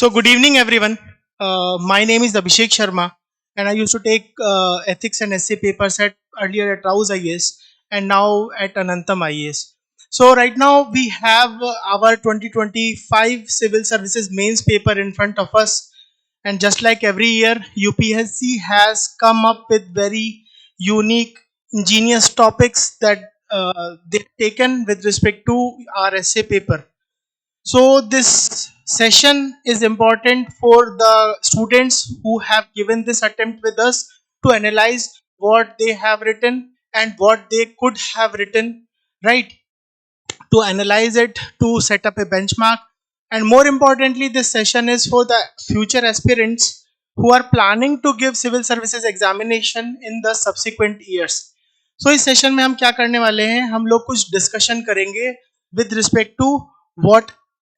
So, good evening, everyone. My name is Abhishek Sharma, and I used to take ethics and essay papers earlier at Rouse IAS and now at Anantam IAS. So, right now we have our 2025 Civil Services Mains paper in front of us, and just like every year, UPSC has come up with very unique, ingenious topics that they've taken with respect to our essay paper. So this session is important for the students who have given this attempt with us to analyze what they have written and what they could have written, right? To analyze it, to set up a benchmark. And more importantly, this session is for the future aspirants who are planning to give civil services examination in the subsequent years. So इस session में हम क्या करने वाले हैं, हम लोग कुछ डिस्कशन करेंगे with respect to what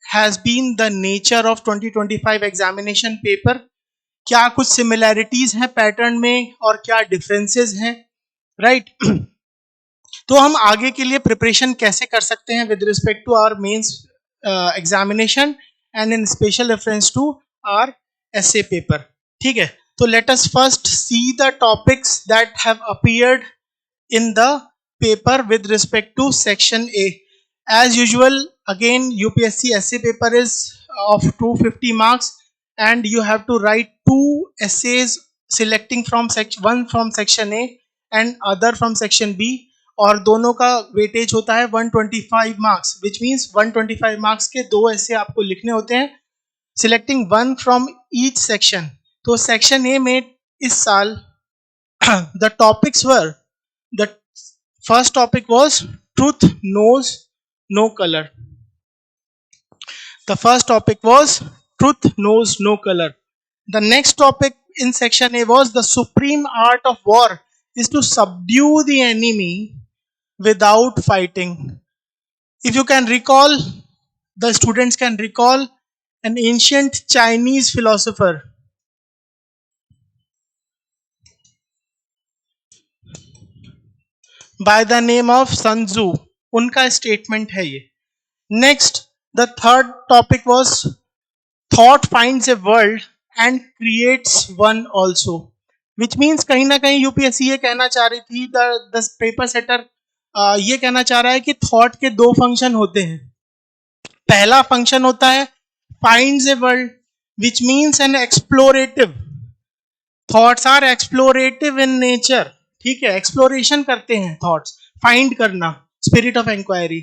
has been the nature of 2025 examination paper, क्या कुछ similarities हैं पैटर्न में और क्या differences हैं, right? तो हम आगे के लिए प्रिपरेशन कैसे कर सकते हैं with respect to our mains examination and in special reference to our essay paper. ठीक है, तो let us first see the topics that have appeared in the paper with respect to section A. As usual, again UPSC essay paper is of 250 marks and you have to write two essays selecting from one from section A and other from section B, और दोनों का weightage होता है 125 marks, which means 125 marks के दो ऐसे आपको लिखने होते हैं, selecting one from each section. तो सेक्शन ए में इस साल the topics were, the first topic was truth knows no colour. The first topic was truth knows no color. The next topic in section A was the supreme art of war is to subdue the enemy without fighting. If you can recall, the students can recall an ancient Chinese philosopher by the name of Sun Tzu. उनका statement है ये. Next, the third topic was thought finds a world and creates one also, which means कहीं ना कहीं UPSC ये कहना चाह रही थी, द पेपर सेटर ये कहना चाह रहा है कि थॉट के दो फंक्शन होते हैं. पहला फंक्शन होता है finds a world, which means an explorative. Thoughts are explorative in nature. ठीक है, एक्सप्लोरेशन करते हैं थॉट्स, फाइंड करना, स्पिरिट ऑफ इंक्वायरी.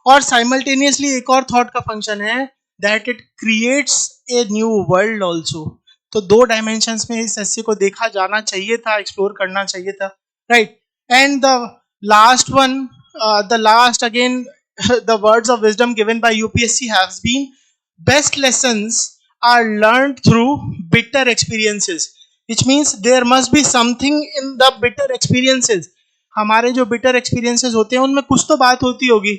और साइमल्टेनियसली एक और थॉट का फंक्शन है that it creates a new world also. तो दो डायमेंशंस में इस एस्से को देखा जाना चाहिए था, एक्सप्लोर करना चाहिए था, right. And the last one, the last again the words of wisdom given by UPSC has been best lessons are learned through bitter experiences, which means there must be something in the bitter experiences. हमारे जो bitter experiences होते हैं उनमें कुछ तो बात होती होगी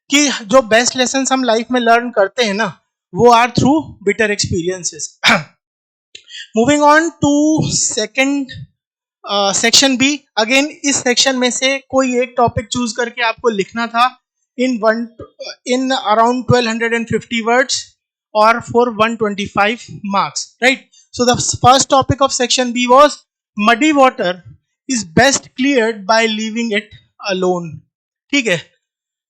कि जो बेस्ट लेसन हम लाइफ में लर्न करते हैं ना, वो are through bitter experiences. Moving on to second section B. Again इस सेक्शन में से कोई एक टॉपिक चूज करके आपको लिखना था in around 1250 words or for 125 marks, right? So the first topic of section B was muddy water is best cleared by leaving it alone. ठीक है,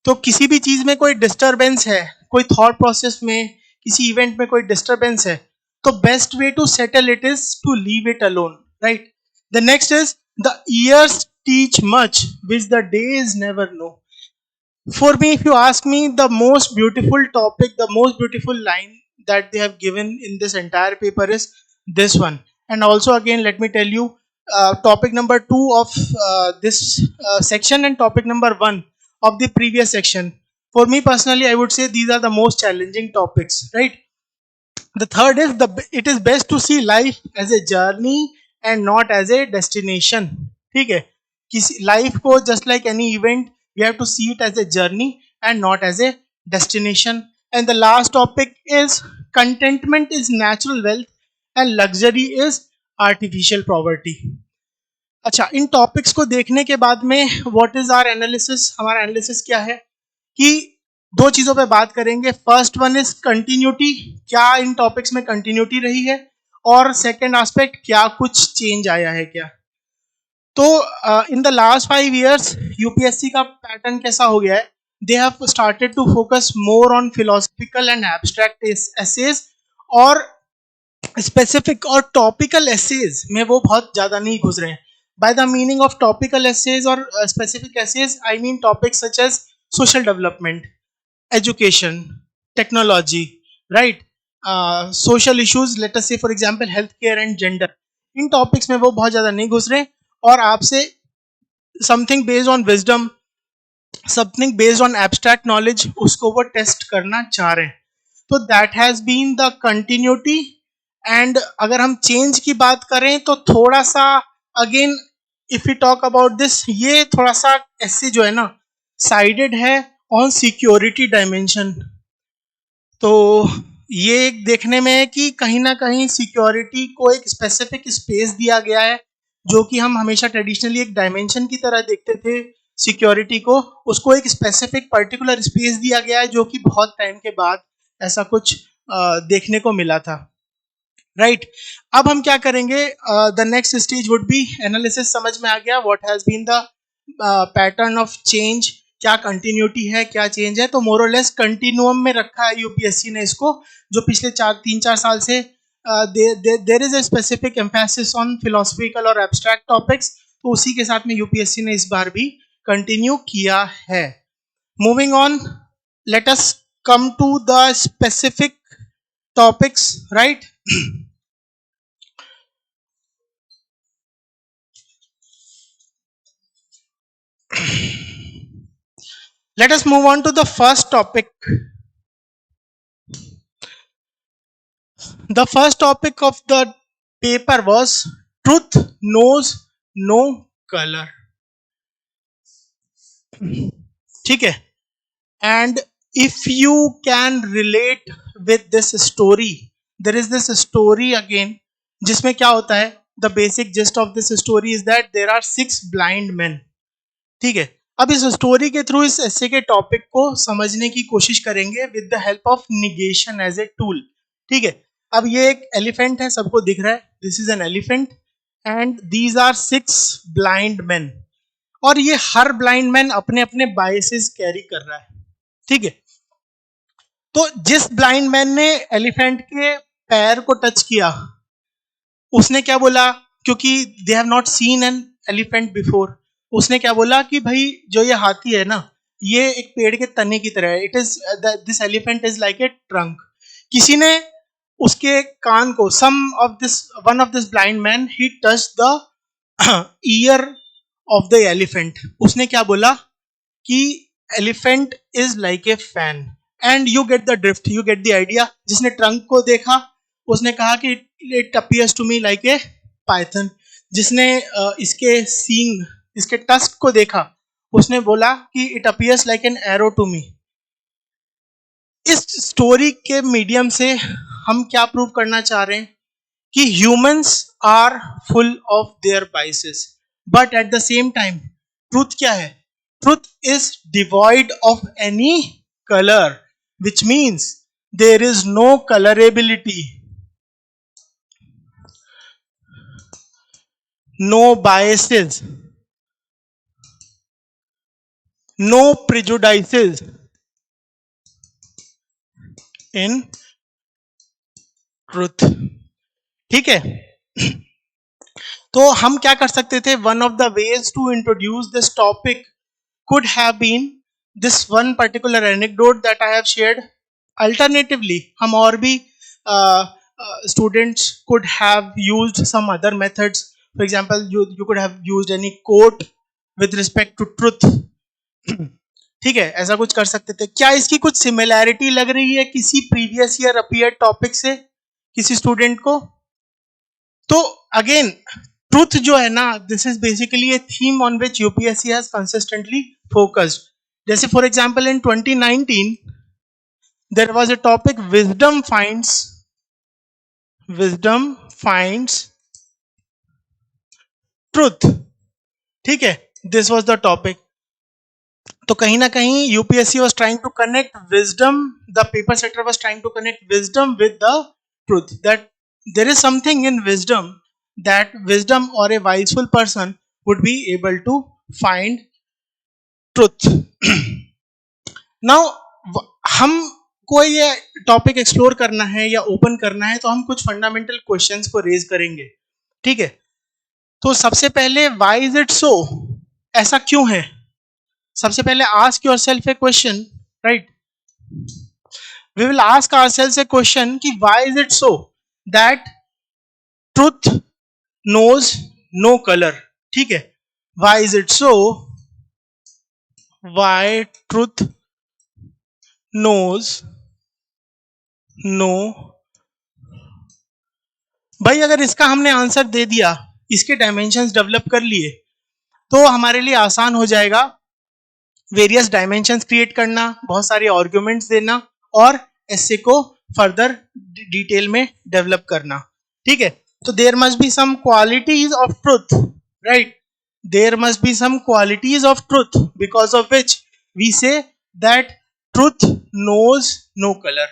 तो किसी भी चीज में कोई डिस्टरबेंस है, कोई थॉट प्रोसेस में, किसी इवेंट में कोई डिस्टरबेंस है, तो best way to settle it is to leave it alone, right. The next is the years teach much which the days never know. For me, if you ask me, the most beautiful topic, the most beautiful line that they have given in this entire paper is this one. And also again, let me tell you, topic number 2 of this section and topic number 1 of the previous section. For me personally, I would say these are the most challenging topics, right? The third is it is best to see life as a journey and not as a destination. ठीक है, किसी life को just like any event, we have to see it as a journey and not as a destination. And the last topic is contentment is natural wealth and luxury is artificial poverty. अच्छा, इन topics को देखने के बाद में what is our analysis, हमारा analysis क्या है कि दो चीजों पे बात करेंगे. फर्स्ट वन इज कंटिन्यूटी, क्या इन टॉपिक्स में कंटिन्यूटी रही है, और सेकंड एस्पेक्ट क्या कुछ चेंज आया है क्या. तो in the last 5 years UPSC का पैटर्न कैसा हो गया है, they have started to focus more on philosophical and abstract essays, और स्पेसिफिक और टॉपिकल एसेज में वो बहुत ज्यादा नहीं घुस रहे हैं. By the meaning of topical essays और specific essays, I mean topics such as social development, education, technology, right? Social issues, let us say for example healthcare and gender. इन टॉपिक्स में वो बहुत ज्यादा नहीं घुस रहे, और आपसे something based on wisdom, something based on abstract knowledge, उसको वो टेस्ट करना चाह रहे हैं. तो that has been the continuity. And अगर हम चेंज की बात करें तो थोड़ा सा, again if you talk about this, ये थोड़ा सा ऐसे जो है ना, साइडेड है ऑन सिक्योरिटी डायमेंशन. तो ये एक देखने में है कि कहीं ना कहीं सिक्योरिटी को एक स्पेसिफिक स्पेस दिया गया है, जो कि हम हमेशा ट्रेडिशनली एक डायमेंशन की तरह देखते थे सिक्योरिटी को, उसको एक स्पेसिफिक पर्टिकुलर स्पेस दिया गया है, जो कि बहुत टाइम के बाद ऐसा कुछ देखने को मिला था. राइट. अब हम क्या करेंगे, the next stage would be analysis. समझ में आ गया what has been the pattern of change, क्या कंटिन्यूटी है क्या चेंज है. तो मोर और लेस कंटिन्यूम में रखा है यूपीएससी ने इसको, जो पिछले 3-4 साल से there is a specific emphasis on philosophical और एब्स्ट्रैक्ट टॉपिक्स. तो उसी के साथ में यूपीएससी ने इस बार भी कंटिन्यू किया है. Moving on, let us come to the specific topics. Right. Let us move on to the first topic. The first topic of the paper was truth knows no color. ठीक है. And if you can relate with this story, there is this story again, जिसमें क्या होता है, the basic gist of this story is that there are 6 blind men. ठीक है. अब इस स्टोरी के थ्रू इस ऐसे के टॉपिक को समझने की कोशिश करेंगे with the help of negation as a tool. ठीक है. अब ये एक एलिफेंट है, सबको दिख रहा है, this is an elephant, and these are 6 blind man. और ये हर ब्लाइंड मैन अपने अपने बायसेस कैरी कर रहा है. ठीक है. तो जिस ब्लाइंड मैन ने एलिफेंट के पैर को टच किया, उसने क्या बोला, क्योंकि they have not seen an elephant before, उसने क्या बोला कि भाई जो ये हाथी है ना, ये एक पेड़ के तने की तरह है. It is this elephant is like a trunk. किसी ने उसके कान को, some of this one of this blind man he touch the ear of the elephant. उसने क्या बोला कि elephant is like a fan. And you get the drift, you get the idea. जिसने ट्रंक को देखा उसने कहा कि it appears to me like a python. जिसने इसके सींग, इसके टस्क को देखा, उसने बोला कि it appears like an arrow to me. इस स्टोरी के मीडियम से हम क्या प्रूव करना चाह रहे हैं कि humans are full of their biases, but at the same time truth क्या है, truth is devoid of any colour, which means there is no colourability, no biases, no prejudices in truth. ठीक है. तो हम क्या कर सकते थे, one of the ways to introduce this topic could have been this one particular anecdote that I have shared. Alternatively, हम और भी students could have used some other methods. For example, you could have used any quote with respect to truth. ठीक है, ऐसा कुछ कर सकते थे. क्या इसकी कुछ सिमिलैरिटी लग रही है किसी प्रीवियस ईयर अपीयर टॉपिक से किसी स्टूडेंट को? तो अगेन ट्रूथ जो है ना, this is basically a theme on which UPSC has consistently focused. जैसे for example in 2019 there was a topic wisdom finds truth. ठीक है, दिस वाज द टॉपिक. तो कहीं ना कहीं UPSC was trying to connect wisdom, the paper setter was trying to connect wisdom with the truth, that there is something in wisdom, that wisdom or a wiseful person would be able to find truth. Now हमको ये topic explore करना है या open करना है, तो हम कुछ फंडामेंटल क्वेश्चंस को रेज करेंगे, ठीक है? तो सबसे पहले व्हाई इज इट सो, ऐसा क्यों है? सबसे पहले ask yourself a question, right? We will ask ourselves a question कि why is it so that truth knows no colour, ठीक है? Why is it so, why truth knows no, भाई अगर इसका हमने आंसर दे दिया, इसके डायमेंशंस डेवलप कर लिए, तो हमारे लिए आसान हो जाएगा वेरियस डायमेंशंस क्रिएट करना, बहुत सारे आर्गुमेंट्स देना और ऐसे को फर्दर डिटेल में डेवलप करना, ठीक है? तो there must be some qualities of truth, right? There must be some qualities of truth because of which we say that truth knows no colour.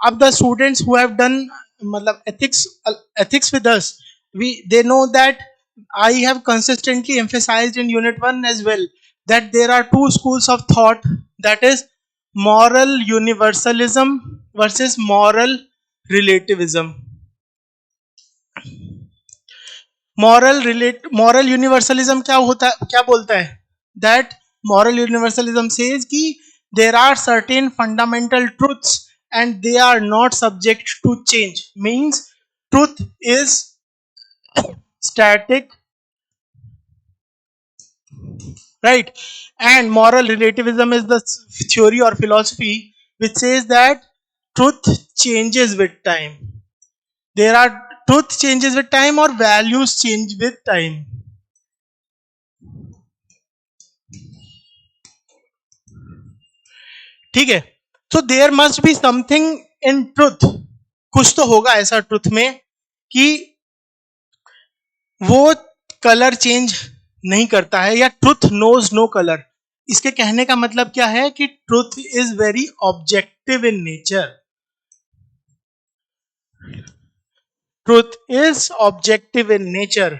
अब the students who have done मतलब ethics with us, they know that I have consistently emphasized in unit 1 as well that there are two schools of thought, that is moral universalism versus moral relativism. moral universalism क्या बोलता है? That moral universalism says कि there are certain fundamental truths and they are not subject to change, means truth is static, right? And moral relativism is the theory or philosophy which says that truth changes with time. There are truth changes with time or values change with time. ठीक है? So there must be something in truth, कुछ तो होगा ऐसा truth में कि वो colour change नहीं करता है, या ट्रुथ नोज नो कलर. इसके कहने का मतलब क्या है कि truth is very objective in nature. Truth is objective in nature.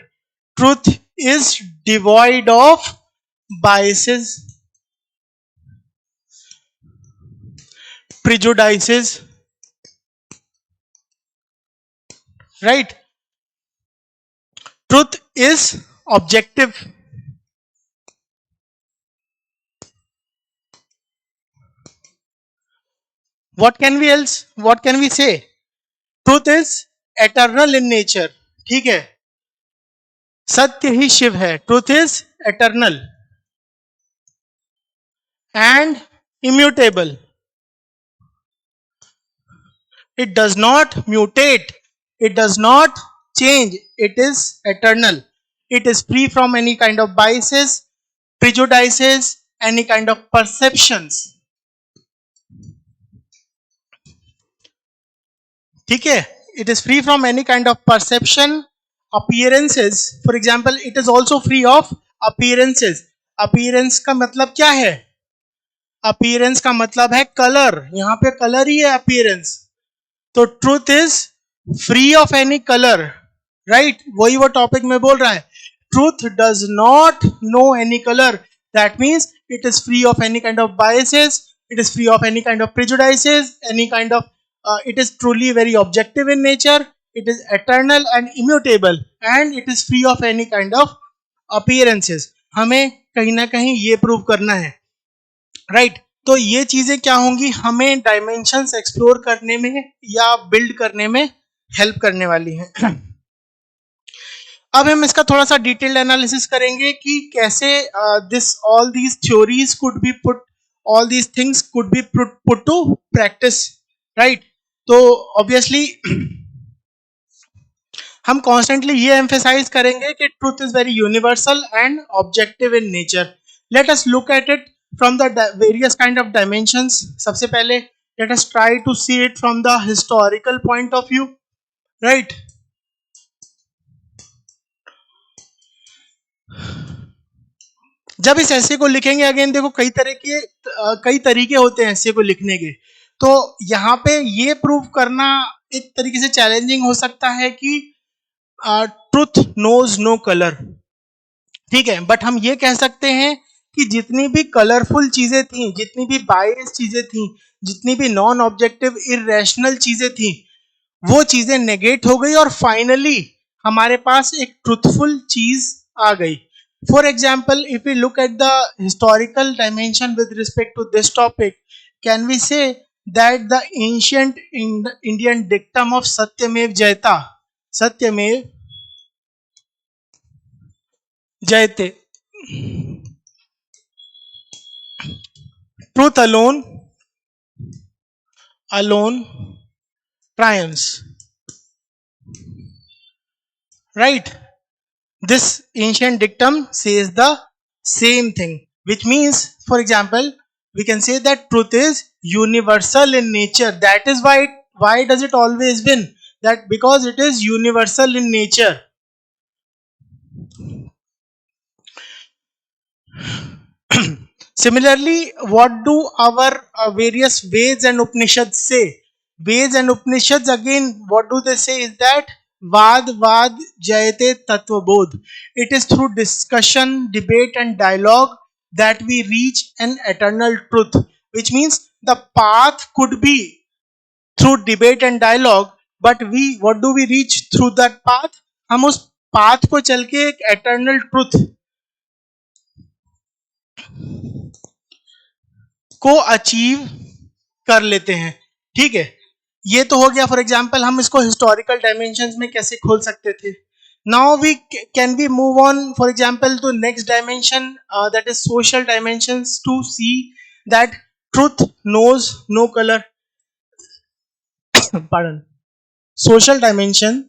Truth is devoid of biases, prejudices, right? Truth is objective. What can we say? Truth is eternal in nature. ठीक है? सत्य ही शिव है. Truth is eternal and immutable. It does not mutate. It does not change. It is eternal. It is free from any kind of biases, prejudices, any kind of perceptions. ठीक है? It is free from any kind of perception, appearances. For example, it is also free of appearances. Appearance का मतलब क्या है? Appearance का मतलब है colour. यहाँ पे कलर ही है appearance. तो truth is free of any colour, right? वही वो टॉपिक में बोल रहा है. Truth does not know any colour. That means it is free of any kind of biases, it is free of any kind of prejudices, any kind of it is truly very objective in nature, it is eternal and immutable, and it is free of any kind of appearances. हमें कहीं ना कहीं ये prove करना है, right? तो ये चीजें क्या होंगी, हमें डायमेंशंस एक्सप्लोर करने में या बिल्ड करने में हेल्प करने वाली हैं. अब हम इसका थोड़ा सा डिटेल्ड एनालिसिस करेंगे कि कैसे this all these theories could be put, all these things could be put to practice, right? तो ऑब्वियसली हम कॉन्स्टेंटली ये एम्फेसाइज करेंगे कि truth is very universal and objective in nature. Let us look at it from the various kind of dimensions. सबसे पहले let us try to see it from the historical point of view, right? जब इस ऐसे को लिखेंगे, again देखो कई तरीके होते हैं ऐसे को लिखने के, तो यहाँ पे ये प्रूव करना एक तरीके से चैलेंजिंग हो सकता है कि ट्रुथ नोज नो कलर, ठीक है, बट हम ये कह सकते हैं कि जितनी भी कलरफुल चीजें थी, जितनी भी बायस चीजें थी, जितनी भी नॉन ऑब्जेक्टिव इरेशनल चीजें थी, वो चीजें नेगेट हो गई और फाइनली हमारे पास एक ट्रुथफुल चीज आ गई. For example, if you look at the historical dimension with respect to this topic, can we say that the ancient Indian dictum of Satyameva Jayate, सत्यमेव जयते, truth alone triumphs, right? This ancient dictum says the same thing, which means, for example, we can say that truth is universal in nature. That is why does it always win? That because it is universal in nature. Similarly, what do our various Veds and Upanishads say? Veds and Upanishads, again, what do they say is that Vad Jayate Tattvabodh. It is through discussion, debate, and dialogue that we reach an eternal truth. Which means the path could be through debate and dialogue, but what do we reach through that path? हम उस path को चल के एक eternal truth को achieve कर लेते हैं, ठीक है. ये तो हो गया. फॉर एग्जाम्पल, हम इसको हिस्टोरिकल डायमेंशंस में कैसे खोल सकते थे. Now we can be move on, for example, to next dimension, that is social dimensions, to see that truth knows no colour. Pardon. Social dimension,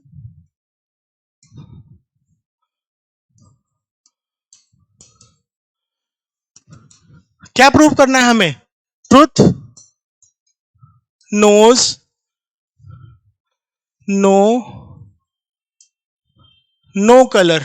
क्या प्रूव करना है हमें? Truth knows no colour.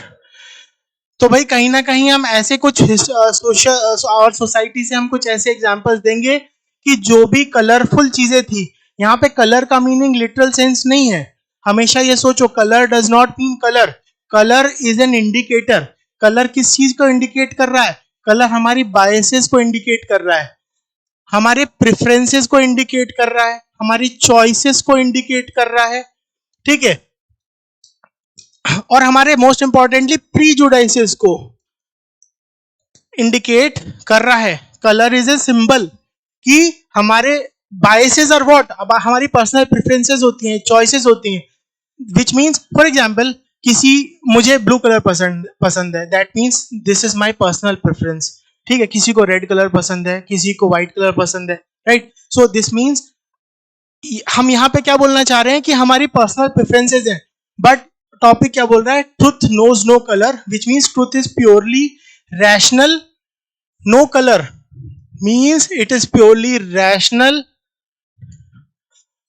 तो भाई कहीं ना कहीं हम ऐसे कुछ सोशल और सोसाइटी से हम कुछ ऐसे एग्जांपल्स देंगे कि जो भी कलरफुल चीजें थी, यहाँ पे कलर का मीनिंग लिटरल सेंस नहीं है. हमेशा ये सोचो, colour does not mean colour. Colour is an indicator. Colour किस चीज को इंडिकेट कर रहा है? कलर हमारी बायसेस को इंडिकेट कर रहा है, हमारे प्रेफरेंसेस को इंडिकेट कर रहा है, हमारी चॉइसेस को इंडिकेट कर रहा है, ठीक है, और हमारे मोस्ट इंपॉर्टेंटली प्रीजुडाइसेस को इंडिकेट कर रहा है. कलर इज ए सिंबल कि हमारे बायसेस और व्हाट, अब हमारी पर्सनल प्रेफरेंसेस होती हैं, चॉइसेस होती हैं. विच मीन्स, फॉर एग्जाम्पल, मुझे ब्लू कलर पसंद है, that means this is my personal preference, ठीक है. किसी को रेड कलर पसंद है, किसी को व्हाइट कलर पसंद है, राइट. सो दिस मीन्स हम यहाँ पे क्या बोलना चाह रहे हैं कि हमारी पर्सनल प्रेफरेंसेस हैं, बट टॉपिक क्या बोल रहा है? Truth knows no colour, which means truth is purely rational. No colour means it is purely rational,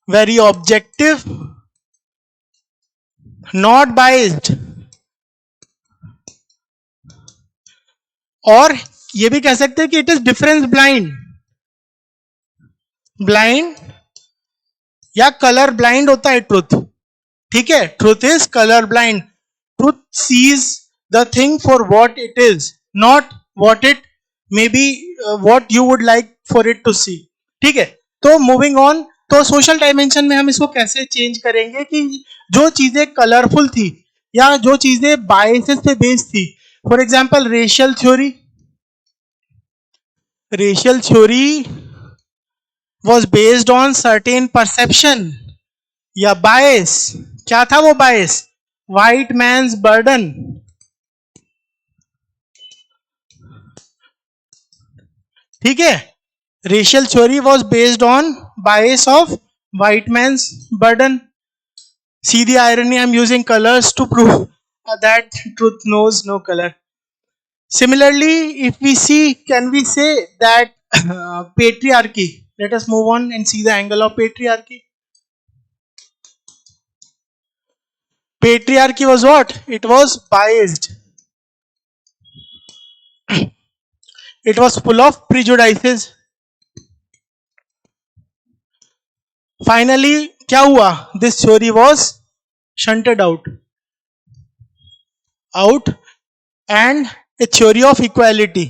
very objective, not biased. और ये भी कह सकते हैं कि इट इज डिफरेंस ब्लाइंड या कलर ब्लाइंड होता है ट्रुथ, ठीक है. Truth is colour blind. Truth sees the thing for what it is, not what it may be, what you would like for it to see, ठीक है. तो moving on, तो social dimension में हम इसको कैसे चेंज करेंगे कि जो चीजें कलरफुल थी या जो चीजें बायसेस पे बेस्ड थी, for example racial theory was based on certain perception या बायस. क्या था वो बायस? व्हाइट मैन्स बर्डन, ठीक है. Racial theory was based on bias of white man's burden. See the irony, I'm using colors to prove that truth knows no color. Similarly, if we see, can we say that patriarchy, let us move on and see the angle of patriarchy. Patriarchy was what? It was biased. It was full of prejudices. Finally, क्या हुआ? This theory was shunted out, and a theory of equality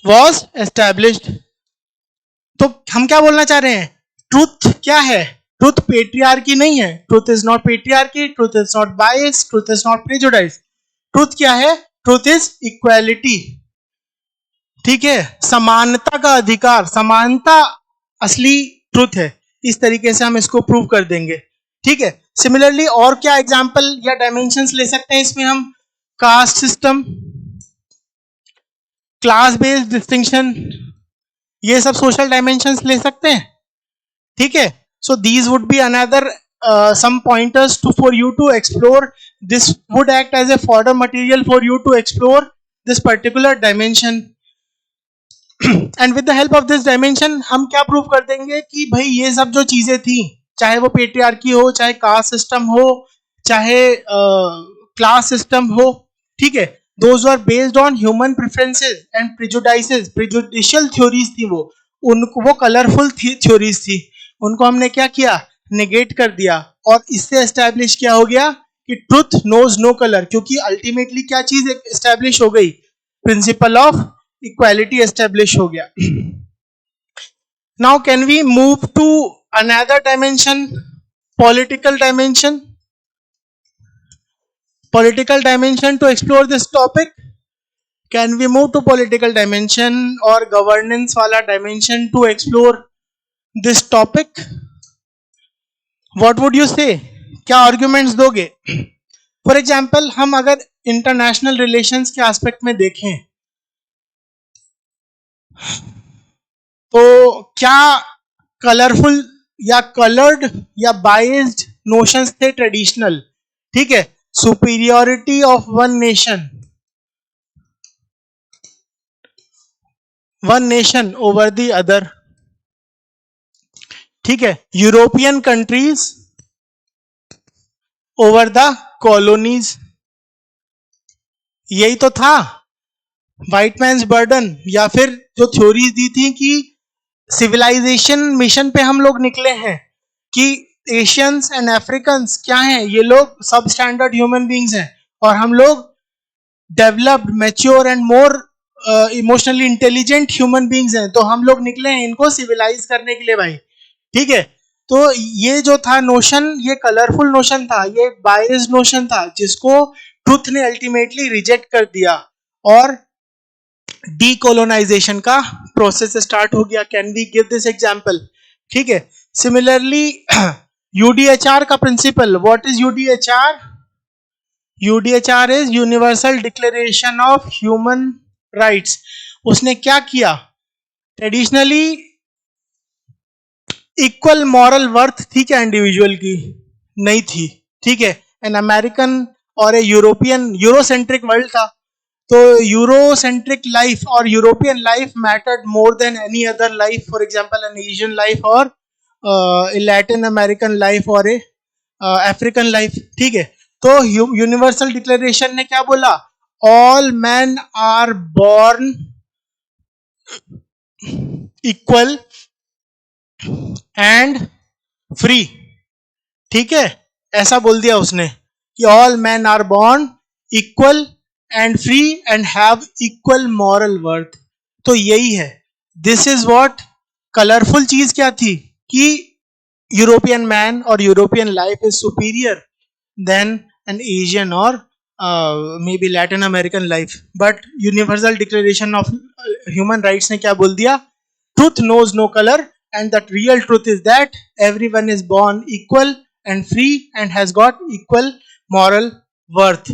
was established. तो हम क्या बोलना चाह रहे हैं? Truth क्या है? ट्रूथ पेट्रियार्की नहीं है. Truth is not patriarchy, truth is not bias, truth is not prejudice. Truth क्या है? Truth is equality. ठीक है, समानता का अधिकार, समानता असली ट्रूथ है. इस तरीके से हम इसको प्रूव कर देंगे. ठीक है. सिमिलरली और क्या एग्जांपल या डायमेंशंस ले सकते हैं इसमें हम? Caste system, class based distinction, ये सब सोशल डायमेंशंस ले सकते हैं. ठीक है. So these would be another some pointers for you to explore. This would act as a fodder material for you to explore this particular dimension. And with the help of this dimension हम क्या prove कर देंगे कि भाई ये सब जो चीजें थी, चाहे वो पेट्रियार्की हो, चाहे कास्ट सिस्टम हो, चाहे क्लास सिस्टम हो, ठीक है, those were based on human preferences and prejudices. Prejudicial theories थी वो, उनको वो कलरफुल theories थी, उनको हमने क्या किया? नेगेट कर दिया. और इससे एस्टैब्लिश क्या हो गया कि ट्रूथ नोज नो कलर. क्योंकि अल्टीमेटली क्या चीज एस्टैब्लिश हो गई? प्रिंसिपल ऑफ इक्वालिटी एस्टैब्लिश हो गया. Now can we move to another dimension, political dimension. Political dimension to explore this topic. Can we move to political dimension or governance वाला dimension to explore this topic? What would you say? क्या arguments दोगे? For example, हम अगर international relations के aspect में देखें तो क्या कलरफुल या कलर्ड या बाइज्ड नोशंस थे ट्रेडिशनल? ठीक है. superiority of one nation over the other. ठीक है. European countries over the colonies, यही तो था व्हाइट मैन्स बर्डन. या फिर जो थ्योरीज दी थी कि सिविलाइजेशन मिशन पे हम लोग निकले हैं कि एशियंस एंड अफ्रीकन्स क्या हैं? ये लोग सब स्टैंडर्ड ह्यूमन बींग्स हैं और हम लोग developed, mature and more emotionally intelligent human beings हैं. तो हम लोग निकले हैं इनको सिविलाइज करने के लिए भाई. ठीक है. तो ये जो था नोशन, ये कलरफुल नोशन था, ये बायस्ड नोशन था, जिसको ट्रुथ ने अल्टीमेटली रिजेक्ट कर दिया और डीकोलोनाइजेशन का प्रोसेस स्टार्ट हो गया. Can we give this example? ठीक है. सिमिलरली यूडीएचआर का principle, what is UDHR? UDHR is universal declaration of human rights. उसने क्या किया? ट्रेडिशनली इक्वल मॉरल वर्थ थी क्या इंडिविजुअल की? नहीं थी. ठीक है. एन अमेरिकन और ए यूरोपियन, यूरोसेंट्रिक वर्ल्ड था. तो यूरोसेंट्रिक लाइफ और European life mattered more than any other life. For example N Asian life और लैटिन अमेरिकन लाइफ और ए अफ्रीकन लाइफ. ठीक है. तो यूनिवर्सल डिक्लेरेशन ने क्या बोला? All man are born equal and free. ठीक है. ऐसा बोल दिया उसने कि all man are born equal and free and have equal moral worth. तो यही है. दिस इज व्हाट कलरफुल चीज क्या थी कि यूरोपियन मैन और European life is superior than an Asian और may be Latin American life. But universal declaration of human rights ने क्या बोल दिया? Truth knows no colour and the real truth is that everyone is born equal and free and has got equal moral worth.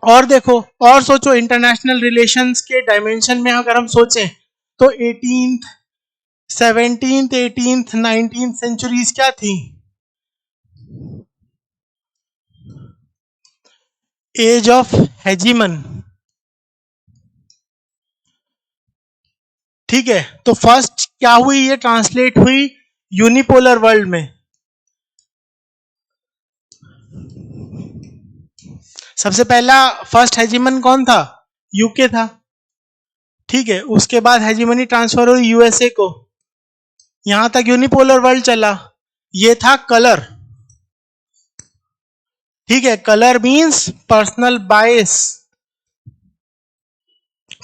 और देखो और सोचो, international relations के dimension में अगर हम सोचें तो 18th, 17th, 18th, 19th centuries क्या थी? Age of hegemon. ठीक है. तो फर्स्ट क्या हुई? ये ट्रांसलेट हुई यूनिपोलर वर्ल्ड में. सबसे पहला फर्स्ट हेजिमन कौन था? यूके था, ठीक है। उसके बाद हेजिमनी ट्रांसफर हुई यूएसए को, यहां तक यूनिपोलर वर्ल्ड चला। ये था कलर, ठीक है। Colour means personal bias,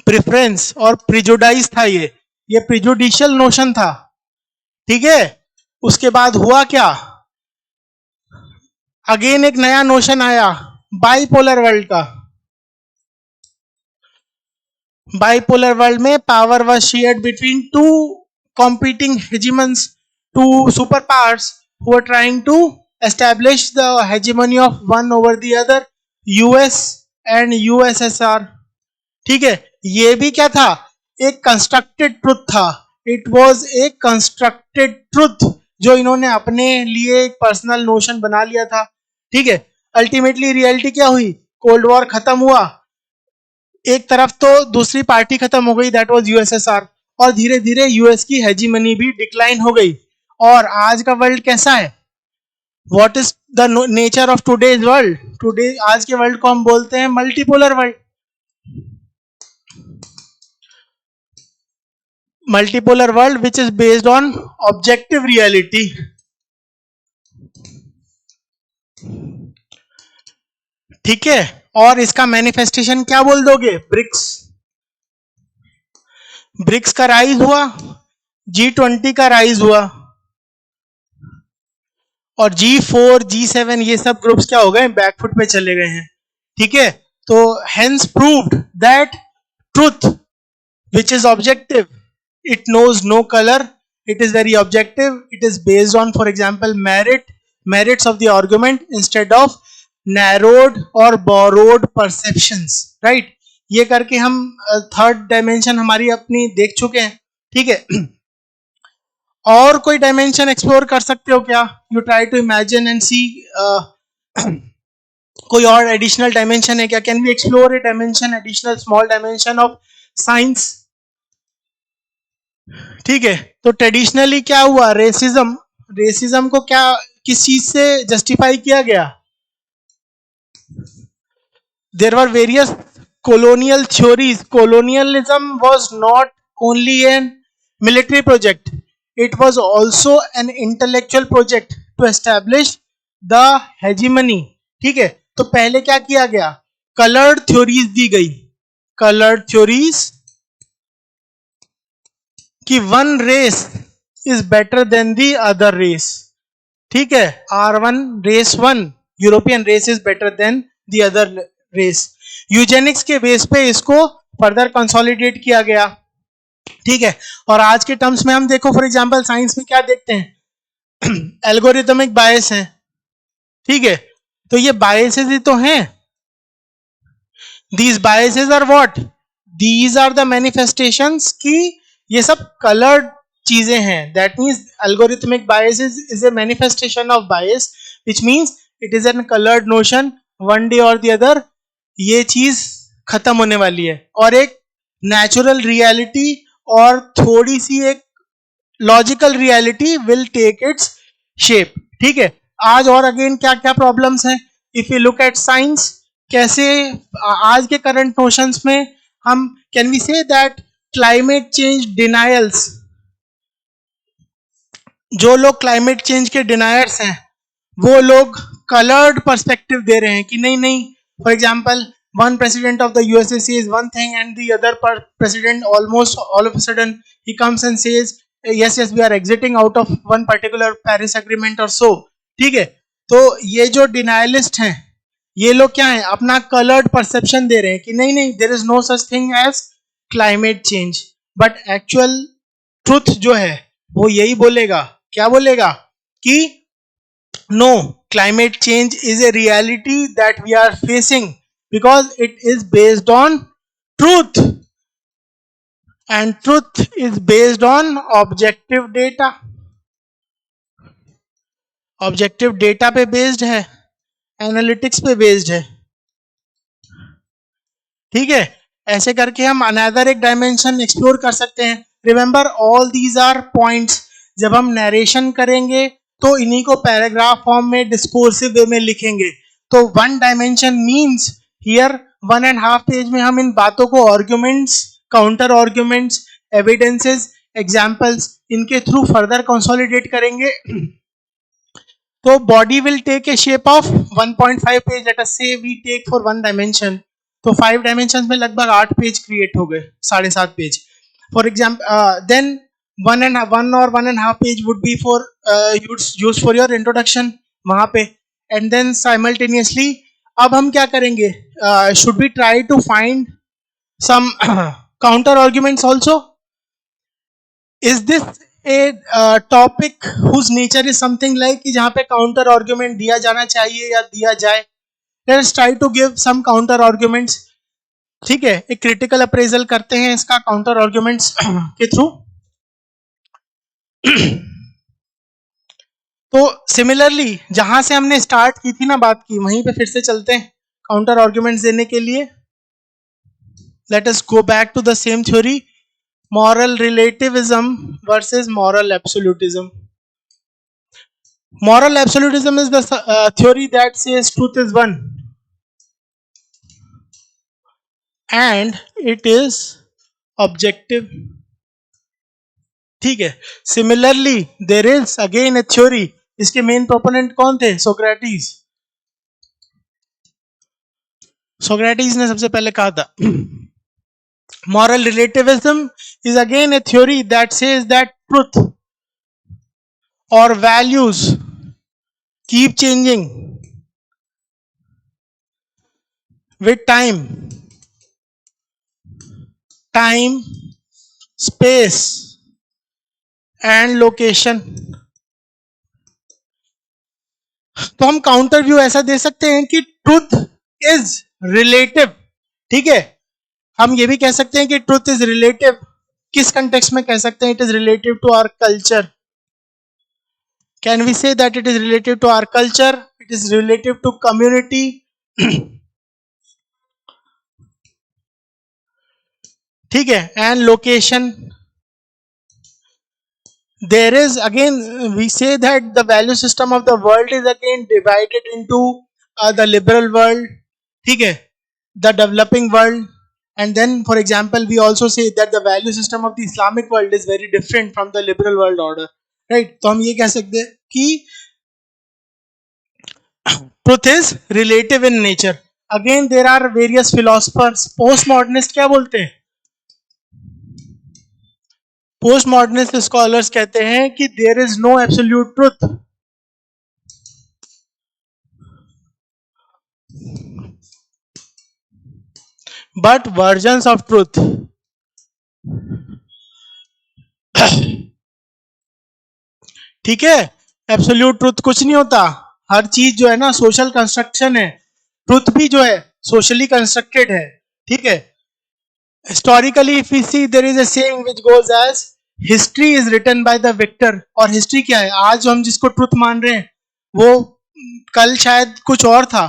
preference और प्रिजुडाइज था। ये प्रिजुडिशियल नोशन था, ठीक है। उसके बाद हुआ क्या, अगेन एक नया नोशन आया बाइपोलर वर्ल्ड का। बाइपोलर वर्ल्ड में power was shared between two competing hegemons, two superpowers who were trying to establish the hegemony of one over the other, US and USSR, ठीक है। ये भी क्या था, एक कंस्ट्रक्टेड ट्रुथ था। It was a constructed truth जो इन्होंने अपने लिए एक पर्सनल नोशन बना लिया था, ठीक है। अल्टीमेटली रियलिटी क्या हुई, कोल्ड वॉर खत्म हुआ, एक तरफ तो दूसरी पार्टी खत्म हो गई, दैट वाज यूएसएसआर, और धीरे धीरे यूएस की हेजीमनी भी डिक्लाइन हो गई। और आज का वर्ल्ड कैसा है, what is the nature of today's world? Today आज के वर्ल्ड को हम बोलते हैं multipolar world. Multipolar world which is based on objective reality, ठीक है। और इसका मैनिफेस्टेशन क्या बोल दोगे, ब्रिक्स। ब्रिक्स का राइज हुआ, G20 का राइज हुआ, और G4 G7 ये सब ग्रुप्स क्या हो गए, बैकफुट पे चले गए हैं, ठीक है। तो hence proved that truth which is objective, it knows no colour, it is very objective, it is based on, for example, merits of the argument instead of narrowed or borrowed perceptions, right? ये करके हम third dimension हमारी अपनी देख चुके हैं, ठीक है। और कोई डायमेंशन एक्सप्लोर कर सकते हो क्या, you try to imagine and see, कोई और एडिशनल डायमेंशन है क्या? Can we explore a dimension, additional small dimension of science, ठीक है। तो ट्रेडिशनली क्या हुआ, रेसिज्म को क्या, किस चीज से जस्टिफाई किया गया? There were various colonial theories. Colonialism was not only a military project, it was also an intellectual project to establish the hegemony, ठीक है। तो पहले क्या किया गया, कलर्ड थ्योरीज दी गई, कलर्ड थ्योरीज कि one race is better than the other race, ठीक है। R1 race 1, European race is better than the other race. Eugenics के बेस पे इसको फर्दर कंसोलिडेट किया गया, ठीक है। और आज के टर्म्स में हम देखो, फॉर एग्जांपल साइंस में क्या देखते हैं, एल्गोरिथमिक बायस है, ठीक है। तो ये बायसेस ही तो हैं, these biases are what, these are the manifestations की ये सब कलर्ड चीजें हैं। That means algorithmic bias is a manifestation of bias, which means it is an coloured notion, one day or the other ये चीज खत्म होने वाली है, और एक नेचुरल रियलिटी और थोड़ी सी एक logical reality will take its shape, ठीक है। आज और अगेन क्या क्या प्रॉब्लम्स हैं, if you look at science, कैसे आज के करंट नोशंस में हम can we say that climate change denials, जो लोग क्लाइमेट चेंज के डिनायर्स हैं वो लोग कलर्ड पर्सपेक्टिव दे रहे हैं कि नहीं नहीं, for example, one president of the USA says one thing and the other president almost all of a sudden he comes and says yes we are exiting out of one particular Paris agreement or so, ठीक है। तो ये जो डिनायलिस्ट हैं ये लोग क्या है, अपना कलर्ड परसेप्शन दे रहे हैं कि नहीं नहीं, there is no such thing as climate change, but actual truth जो है वो यही बोलेगा, क्या बोलेगा कि no, climate change is a reality that we are facing because it is based on truth, and truth is based on objective data, objective data पे based है, analytics पे based है, ठीक है। ऐसे करके हम अनदर एक डायमेंशन एक्सप्लोर कर सकते हैं। Remember all these are points, जब हम नरेशन करेंगे तो इन्हीं को पैराग्राफ फॉर्म में डिस्कोर्सिव वे में लिखेंगे। तो one dimension means here 1.5 page में हम इन बातों को arguments, counter arguments, evidences, examples, इनके थ्रू फर्दर कंसोलिडेट करेंगे. तो body will take a shape of 1.5 page. Let us say we take for one dimension. तो 5 dimensions में लगभग 8 पेज क्रिएट हो गए, 7.5 page. For example then 1.5 page would be for use for your introduction वहां पे. And then simultaneously अब हम क्या करेंगे, should we try to find some counter arguments also? Is this a topic whose nature is something like कि जहाँ पे counter argument दिया जाना चाहिए या दिया जाए? Let's try to give some counter arguments. ठीक है, एक critical appraisal करते हैं इसका counter arguments के थ्रू. तो सिमिलरली जहां से हमने स्टार्ट की थी ना बात की, वहीं पे फिर से चलते हैं काउंटर आर्ग्यूमेंट्स देने के लिए. Let us go back to the same theory, moral relativism versus moral absolutism. Moral absolutism is the theory that says truth is one and it is objective. ठीक है. Similarly there is again a theory, इसके main proponent कौन थे? Socrates. Socrates ने सबसे पहले कहा था. Moral relativism is again a theory that says that truth or values keep changing with time, space and location. तो हम काउंटर व्यू ऐसा दे सकते हैं कि ट्रुथ इज रिलेटिव. ठीक है, हम ये भी कह सकते हैं कि ट्रुथ इज रिलेटिव. किस कंटेक्स्ट में कह सकते हैं? It is relative to our culture. Can we say that it is relative to our culture? It is relative to community. ठीक है, and location. There is again, we say that the value system of the world is again divided into the liberal world, ठीक है, the developing world, and then for example we also say that the value system of the Islamic world is very different from the liberal world order, right? तो हम ये कह सकते हैं कि truth is relative in nature. Again there are various philosophers. Postmodernist क्या बोलते हैं? पोस्ट मॉडर्निस्ट स्कॉलर्स कहते हैं कि there is no absolute truth, but versions of truth. ठीक है, एब्सोल्यूट ट्रुथ कुछ नहीं होता. हर चीज जो है ना सोशल कंस्ट्रक्शन है. ट्रुथ भी जो है सोशली कंस्ट्रक्टेड है. ठीक है. Historically, if we see, there is a saying which goes as history is written by the victor. और हिस्ट्री क्या है? आज हम जिसको ट्रुथ मान रहे हैं वो कल शायद कुछ और था.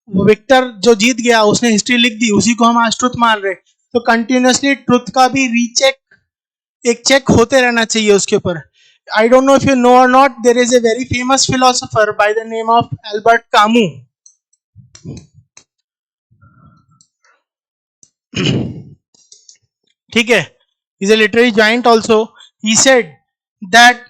वो विक्टर जो जीत गया उसने हिस्ट्री लिख दी, उसी को हम आज ट्रुथ मान रहे हैं. तो कंटिन्यूसली ट्रुथ का भी रीचेक, एक चेक होते रहना चाहिए उसके ऊपर. I don't know if you know or not, there is a very famous philosopher by the name of Albert Camus. ठीक है, he's a literary giant also. He said that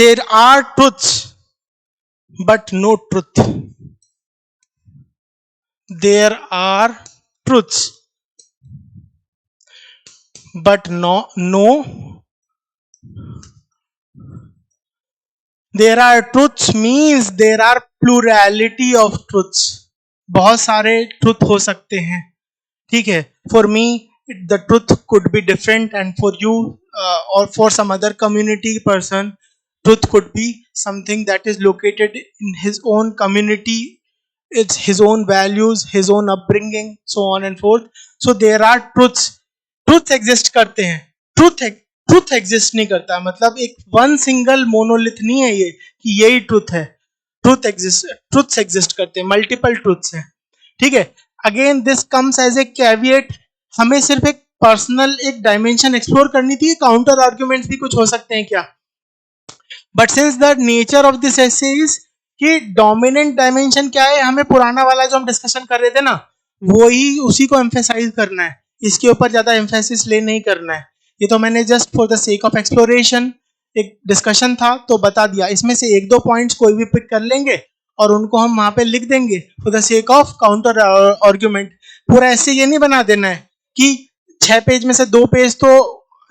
there are truths but no truth. There are truths but no. There are truths means there are plurality of truths. बहुत सारे truth हो सकते हैं. ठीक है, for me the truth could be different, and for you or for some other community person, truth could be something that is located in his own community. It's his own values, his own upbringing, so on and forth. So there are truths. Truth exist करते हैं. Truth exist नहीं करता. मतलब एक one single monolith नहीं है ये कि यही ट्रुथ है. ट्रुथ्स एग्जिस्ट करते हैं, मल्टीपल ट्रुथ्स हैं. ठीक है, again this comes as a caveat. हमें सिर्फ एक पर्सनल एक डायमेंशन एक्सप्लोर करनी थी. काउंटर आर्ग्यूमेंट्स भी कुछ हो सकते हैं क्या? But since the nature of this essay is कि डोमिनेंट डायमेंशन क्या है, हमें पुराना वाला जो हम डिस्कशन कर रहे थे ना, वो ही उसी को एम्फेसाइज करना है, इसके ऊपर ज्यादा एम्फेसिस ले नहीं करना है। ये तो मैंने just for the sake of exploration एक डिस्कशन था तो बता दिया। इसमें से एक दो पॉइंट्स कोई भी पिक कर लेंगे और उनको हम वहां पे लिख देंगे for the sake of counter argument. पूरा ऐसे ये नहीं बना देना है कि 6 पेज में से 2 पेज तो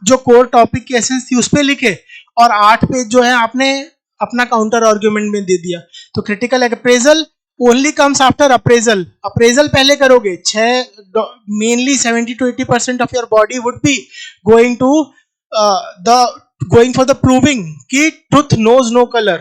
जो कोर टॉपिक की एसेंस थी उस पर लिखे और 8 पेज जो है आपने अपना काउंटर आर्ग्यूमेंट में दे दिया। तो critical appraisal only comes after appraisal. Appraisal पहले करोगे, mainly 70 to 80% of your body would be going to the going for the proving कि ट्रुथ नोज नो कलर,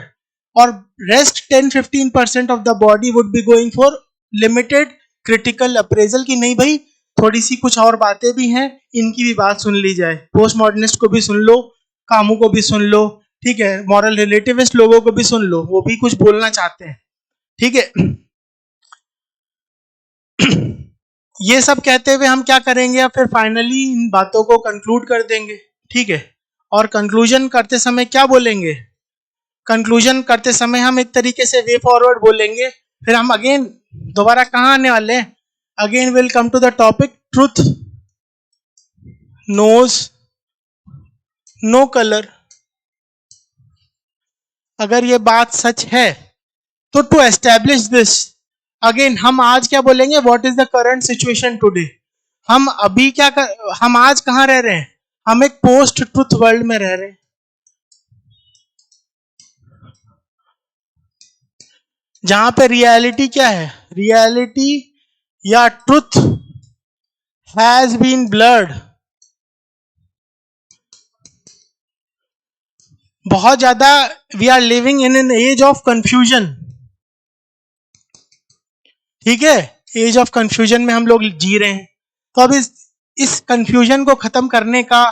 और rest 10-15% of the body would be going for limited critical appraisal की नहीं भाई थोड़ी सी कुछ और बातें भी हैं, इनकी भी बात सुन ली जाए। पोस्ट मॉडर्निस्ट को भी सुन लो, कामू को भी सुन लो, ठीक है, मॉरल रिलेटिविस्ट लोगों को भी सुन लो, वो भी कुछ बोलना चाहते हैं, ठीक है। ये सब कहते हुए हम क्या करेंगे, अब फिर फाइनली इन बातों को कंक्लूड कर देंगे, ठीक है। और कंक्लूजन करते समय क्या बोलेंगे, कंक्लूजन करते समय हम एक तरीके से वे फॉरवर्ड बोलेंगे, फिर हम अगेन दोबारा कहाँ आने वाले हैं, again will come to the topic truth knows no colour. अगर ये बात सच है तो टू एस्टेब्लिश दिस अगेन हम आज क्या बोलेंगे, what is the current situation today. हम अभी हम आज कहां रह रहे हैं, हम एक पोस्ट ट्रुथ वर्ल्ड में रह रहे हैं जहां पे रियलिटी क्या है, रियलिटी या ट्रुथ हैज बीन ब्लर्ड। बहुत ज्यादा we are living in an age of confusion, ठीक है, एज ऑफ कंफ्यूजन में हम लोग जी रहे हैं। तो अब इस कंफ्यूजन को खत्म करने का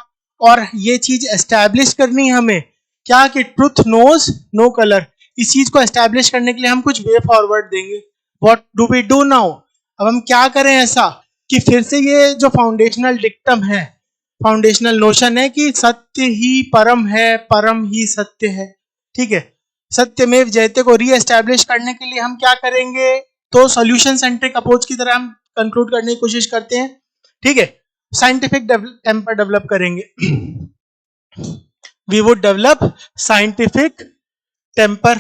और ये चीज एस्टैब्लिश करनी है हमें क्या कि ट्रुथ नोज नो कलर, इस चीज को एस्टैब्लिश करने के लिए हम कुछ वे फॉरवर्ड देंगे। What do we do now, अब हम क्या करें ऐसा कि फिर से ये जो फाउंडेशनल डिक्टम है, फाउंडेशनल नोशन है कि सत्य ही परम है, परम ही सत्य है, ठीक है, सत्यमेव जयते को री एस्टैब्लिश करने के लिए हम क्या करेंगे, तो सॉल्यूशन सेंट्रिक अप्रोच की तरह हम कंक्लूड करने की कोशिश करते हैं, ठीक है। साइंटिफिक टेम्पर डेवलप करेंगे, we would develop scientific temper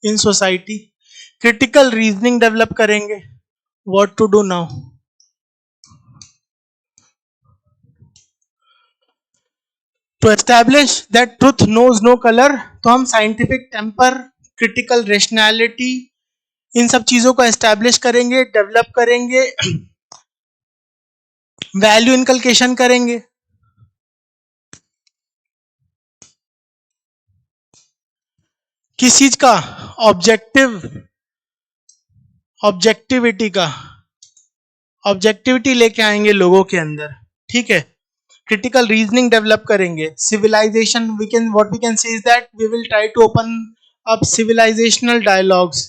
in society. Critical reasoning develop करेंगे, what to do now, to establish that truth knows no colour. तो हम साइंटिफिक टेम्पर, क्रिटिकल रेशनैलिटी, इन सब चीजों को एस्टैब्लिश करेंगे, डेवलप करेंगे, वैल्यू इनकलकेशन करेंगे। किस चीज का, ऑब्जेक्टिविटी का, ऑब्जेक्टिविटी लेके आएंगे लोगों के अंदर, ठीक है। क्रिटिकल रीजनिंग डेवलप करेंगे, civilisation we can what we can say is that we will try to open up civilisational dialogues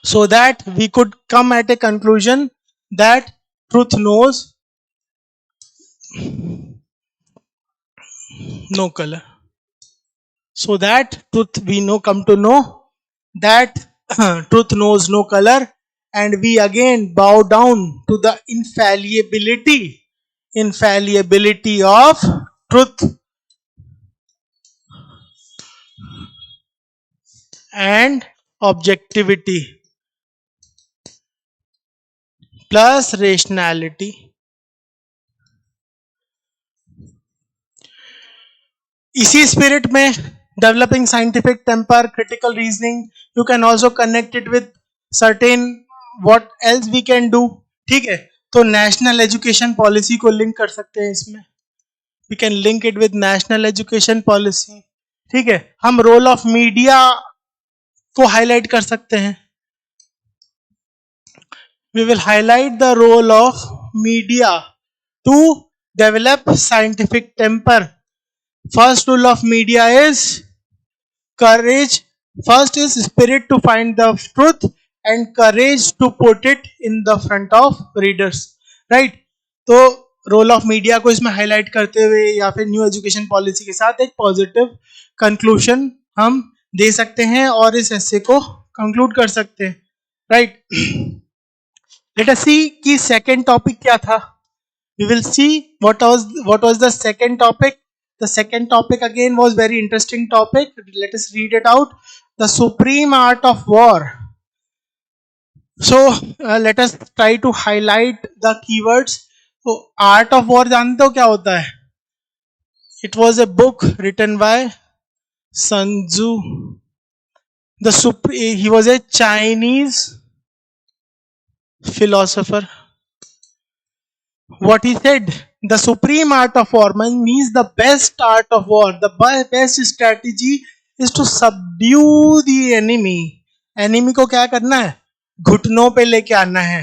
so that we could come at a conclusion that truth knows no color, so that truth we know come to know that truth knows no color, and we again bow down to the infallibility of truth and objectivity plus rationality. इसी spirit में developing scientific temper, critical reasoning, you can also connect it with certain what else we can do, ठीक है। तो national education policy को link कर सकते हैं इसमें, we can link it with national education policy, ठीक है। हम रोल ऑफ मीडिया को हाईलाइट कर सकते हैं, we will highlight the role of media to develop scientific temper. First rule of media is courage. First is spirit to find the truth and courage to put it in the front of readers. Right? तो role of media को इसमें highlight करते हुए या फिर new education policy के साथ एक पॉजिटिव कंक्लूजन हम दे सकते हैं और इस एस्से को कंक्लूड कर सकते हैं, राइट। लेट अस सी कि सेकंड टॉपिक क्या था. We will see what was the second topic. The second topic again was very interesting topic. Let us read it out. The supreme art of war. So let us try to highlight the keywords. So art of war जानते हो क्या होता है? It was a book written by Sun Tzu. He was a Chinese philosopher. What he said, the supreme art of war means the best art of war, the best strategy is to subdue the enemy. Enemy को क्या करना है? घुटनों पे लेके आना है,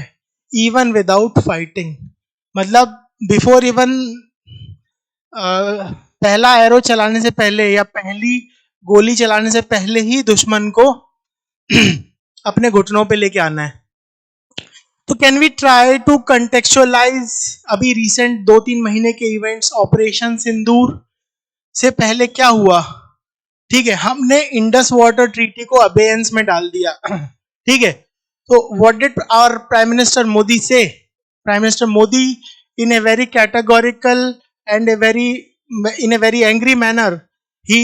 even without fighting. मतलब बिफोर इवन पहला एरो चलाने से पहले या पहली गोली चलाने से पहले ही दुश्मन को अपने घुटनों पे लेके आना है. तो can we try to contextualise अभी रिसेंट 2-3 महीने के इवेंट्स. ऑपरेशन सिंदूर से पहले क्या हुआ? ठीक है, हमने इंडस वाटर ट्रीटी को अबेयंस में डाल दिया. ठीक है, तो what did our prime minister Modi से? Prime minister Modi in a very categorical and in a very angry manner he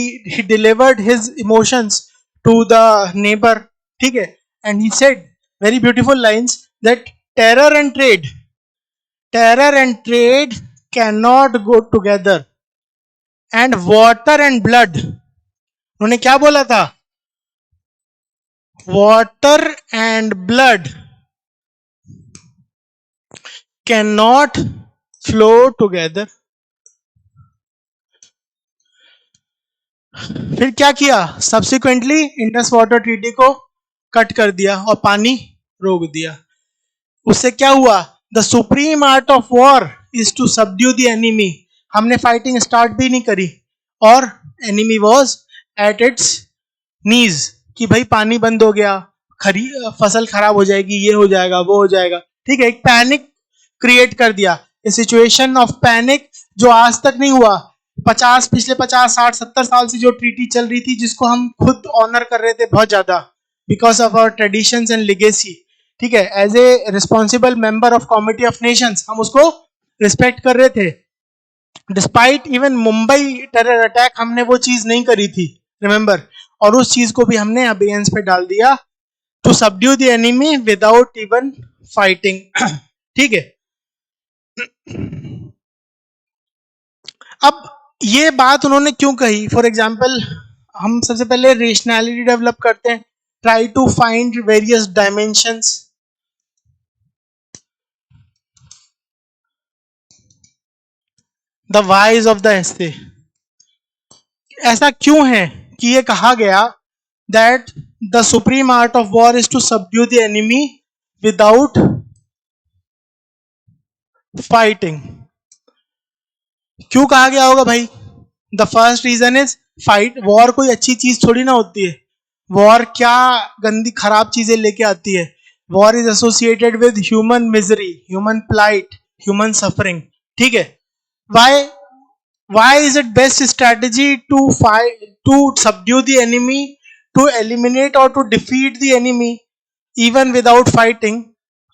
delivered his emotions to the neighbor. ठीक है, and he said very beautiful lines that terror and trade cannot go together and water and blood. उन्होंने क्या बोला था? Water and blood cannot flow together. फिर क्या किया? Subsequently Indus water treaty को कट कर दिया और पानी रोक दिया. उससे क्या हुआ? The supreme art of war is to subdue the enemy. हमने फाइटिंग स्टार्ट भी नहीं करी और enemy was at its knees कि भाई पानी बंद हो गया, फसल खराब हो जाएगी, ये हो जाएगा, वो हो जाएगा. ठीक है, एक पैनिक क्रिएट कर दिया, ए सिचुएशन ऑफ पैनिक जो आज तक नहीं हुआ. पिछले 50, 60, 70 साल से जो ट्रीटी चल रही थी जिसको हम खुद ऑनर कर रहे थे बहुत ज्यादा because of our traditions and legacy. ठीक है, as a responsible member of comity of nations हम उसको रिस्पेक्ट कर रहे थे. Despite even Mumbai terror attack हमने वो चीज नहीं करी थी, रिमेंबर. और उस चीज को भी हमने अबेयंस पे डाल दिया to subdue the enemy without even fighting. ठीक है, अब ये बात उन्होंने क्यों कही? फॉर एग्जाम्पल हम सबसे पहले रेशनैलिटी डेवलप करते हैं. Try to find various dimensions. The wise of the essay. ऐसा क्यों है कि ये कहा गया that the supreme art of war is to subdue the enemy without fighting? क्यों कहा गया होगा भाई? The first reason is fight. War कोई अच्छी चीज थोड़ी ना होती है. वॉर क्या गंदी खराब चीजें लेके आती है. War is associated with human misery, human plight, human suffering. ठीक है, why is it best strategy to fight, to subdue the enemy, to eliminate or to defeat the enemy even without fighting?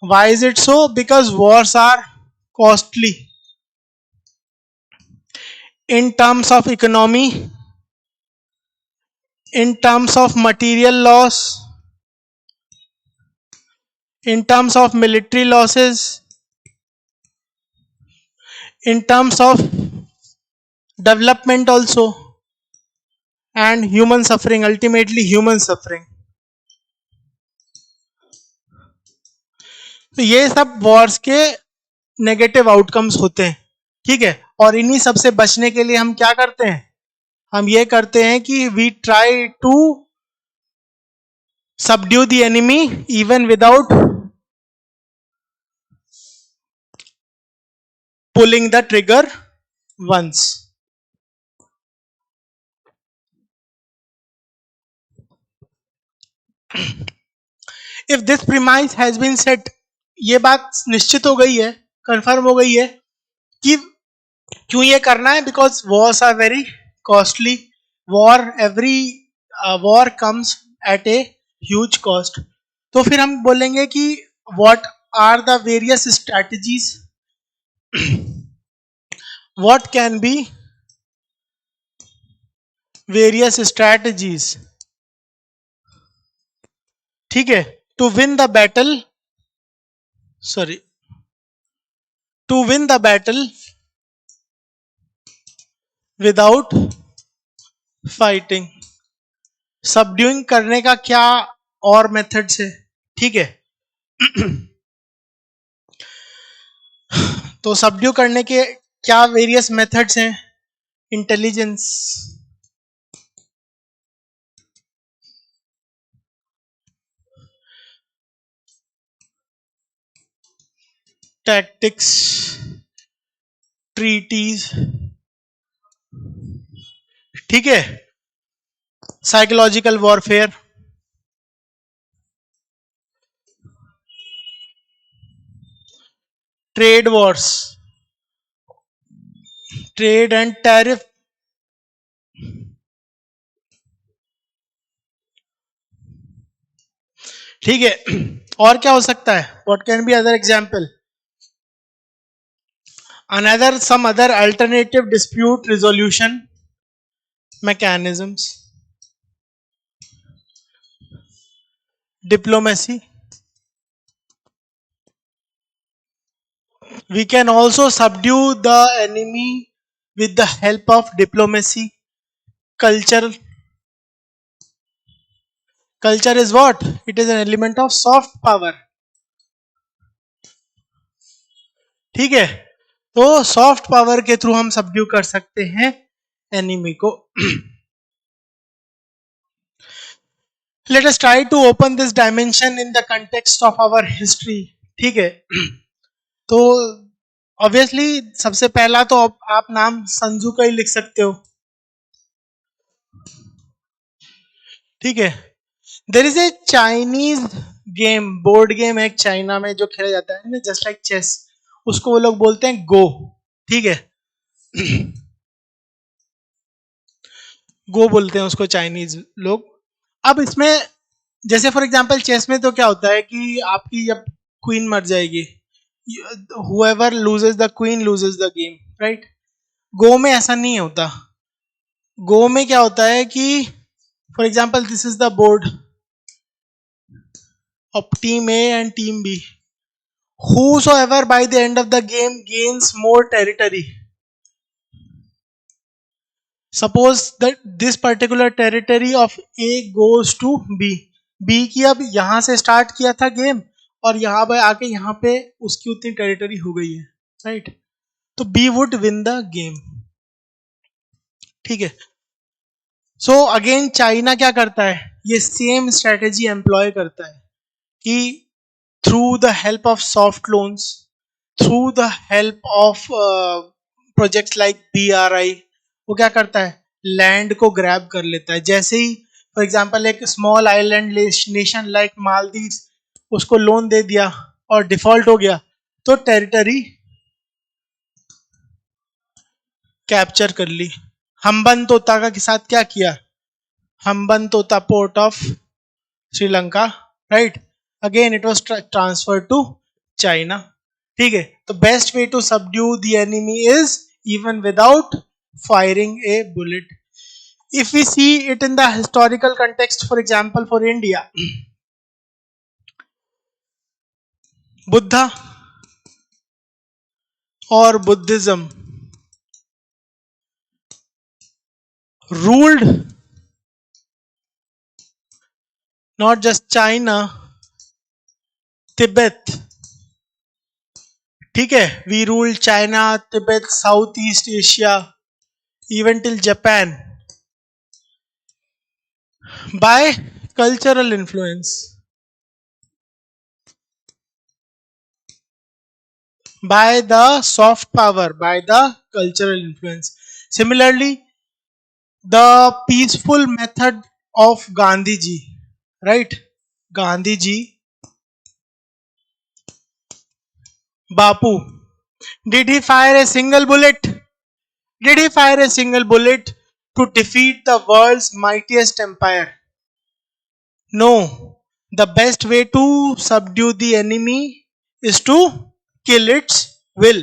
Why is it so? Because wars are costly in terms of economy, in terms of material loss, in terms of military losses, in terms of development also, and human suffering, ultimately human suffering. तो ये सब Wars के negative outcomes होते हैं. ठीक है, और इन्हीं सब से बचने के लिए हम क्या करते हैं? हम ये करते हैं कि we try to subdue the enemy even without pulling the trigger once. If this premise has been set, ये बात निश्चित हो गई है, कंफर्म हो गई है कि क्यों ये करना है, because wars are very costly. War every war comes at a huge cost. तो फिर हम बोलेंगे कि what are the various strategies, what can be various strategies, ठीक है, to win the battle, sorry, to win the battle without fighting. Subduing करने का क्या और मेथड्स है, ठीक है. तो सबड्यू करने के क्या वेरियस मेथड्स हैं? इंटेलिजेंस, टैक्टिक्स, ट्रीटीज, ठीक है, psychological warfare, trade wars, trade and tariff, ठीक है. और क्या हो सकता है? What can be other example? Another some other alternative dispute resolution mechanisms, diplomacy. We can also subdue the enemy with the help of diplomacy. Culture. Culture is what? It is an element of soft power. ठीक है, तो soft power के through हम subdue कर सकते हैं enemy को. Let us try to open this dimension in the context of our history. ठीक है, तो ऑब्वियसली सबसे पहला तो आप नाम संजू का ही लिख सकते हो, ठीक है. There is a Chinese game, board game है चाइना में जो खेला जाता है, जस्ट लाइक चेस. उसको वो लोग बोलते हैं गो, ठीक है. गो बोलते हैं उसको चाइनीज लोग. अब इसमें जैसे फॉर एग्जांपल चेस में तो क्या होता है कि आपकी जब क्वीन मर जाएगी, whoever loses the queen loses the game, right. Go में ऐसा नहीं होता. गो में क्या होता है कि for example this is the board of team A and team B. Whosoever by the end of the game gains more territory. Suppose that this particular territory of A goes to B. B की अब यहां से start किया था game और यहां पे आके यहां पे उसकी उतनी टेरिटरी हो गई है, राइट. तो B would win the game, ठीक है. सो अगेन चाइना क्या करता है? ये सेम स्ट्रेटेजी एम्प्लॉय करता है कि through the help of soft loans, through the help of projects like BRI, वो क्या करता है? लैंड को ग्रैब कर लेता है. जैसे ही फॉर एग्जांपल एक small island nation like Maldives उसको लोन दे दिया और डिफॉल्ट हो गया, तो टेरिटरी कैप्चर कर ली. हम्बन तोता का के साथ क्या किया? Hambantota port of Sri Lanka, right. Again it was transferred to China, ठीक है. तो best way to subdue the enemy is even without firing a bullet. If we see it in the historical context, for example, for India, Buddha or Buddhism ruled not just China, Tibet, ठीक है. We ruled China, Tibet, Southeast Asia, even till Japan by cultural influence, by the soft power, by the cultural influence. Similarly, the peaceful method of Gandhi ji, right? Gandhi ji, Bapu, Did he fire a single bullet? Did he fire a single bullet to defeat the world's mightiest empire? No. The best way to subdue the enemy is to kill its will.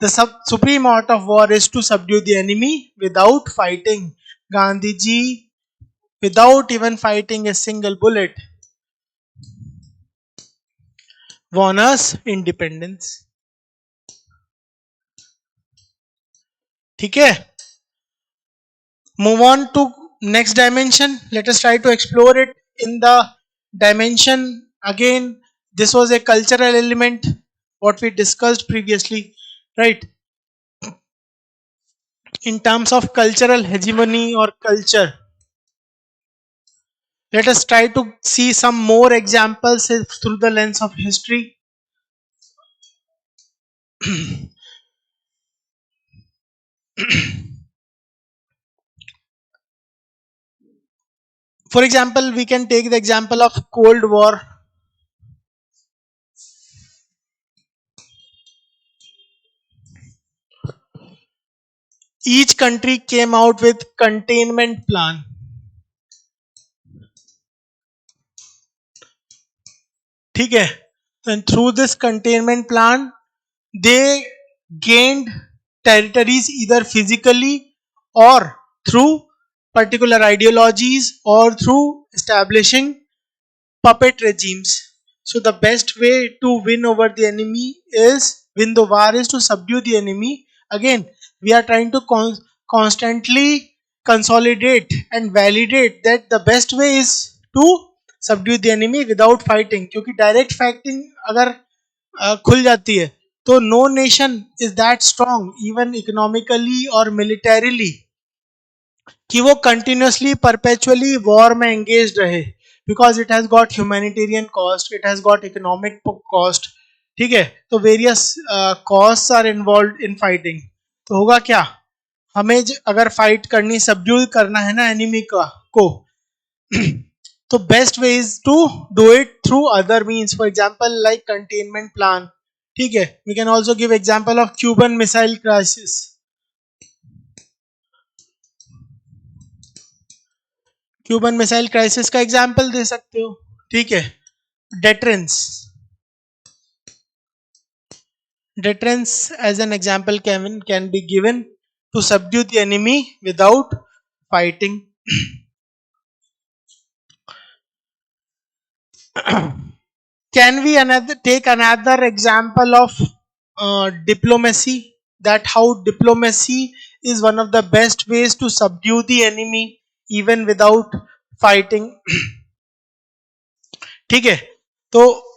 The supreme art of war is to subdue the enemy without fighting. Gandhiji, without even fighting a single bullet, won us independence. ठीक है? Move on to next dimension. Let us try to explore it in the dimension. Again, this was a cultural element, what we discussed previously, right? In terms of cultural hegemony or culture, let us try to see some more examples through the lens of history. For example, we can take the example of Cold War. Each country came out with containment plan. ठीक है? And through this containment plan, they gained territories either physically or through particular ideologies or through establishing puppet regimes. So the best way to win over the enemy is win the war is to subdue the enemy. Again, we are trying to constantly consolidate and validate that the best way is to subdue the enemy without fighting. क्योंकि direct fighting अगर खुल जाती है तो no nation is that strong even economically or militarily कि वो continuously perpetually war में engage रहे because it has got humanitarian cost, it has got economic cost. ठीक है, तो various cost are involve in fighting. तो होगा क्या, हमें अगर फाइट करनी, सबड्यू करना है ना एनिमी का को तो best way is to do it through other means. For example like containment plan. ठीक है, we can also give example of Cuban missile crisis. Cuban missile crisis का एग्जाम्पल दे सकते हो. ठीक है, deterrence. Deterrence as an example can be given to subdue the enemy without fighting. Can we take another example of diplomacy, that how diplomacy is one of the best ways to subdue the enemy even without fighting. ठीक है, तो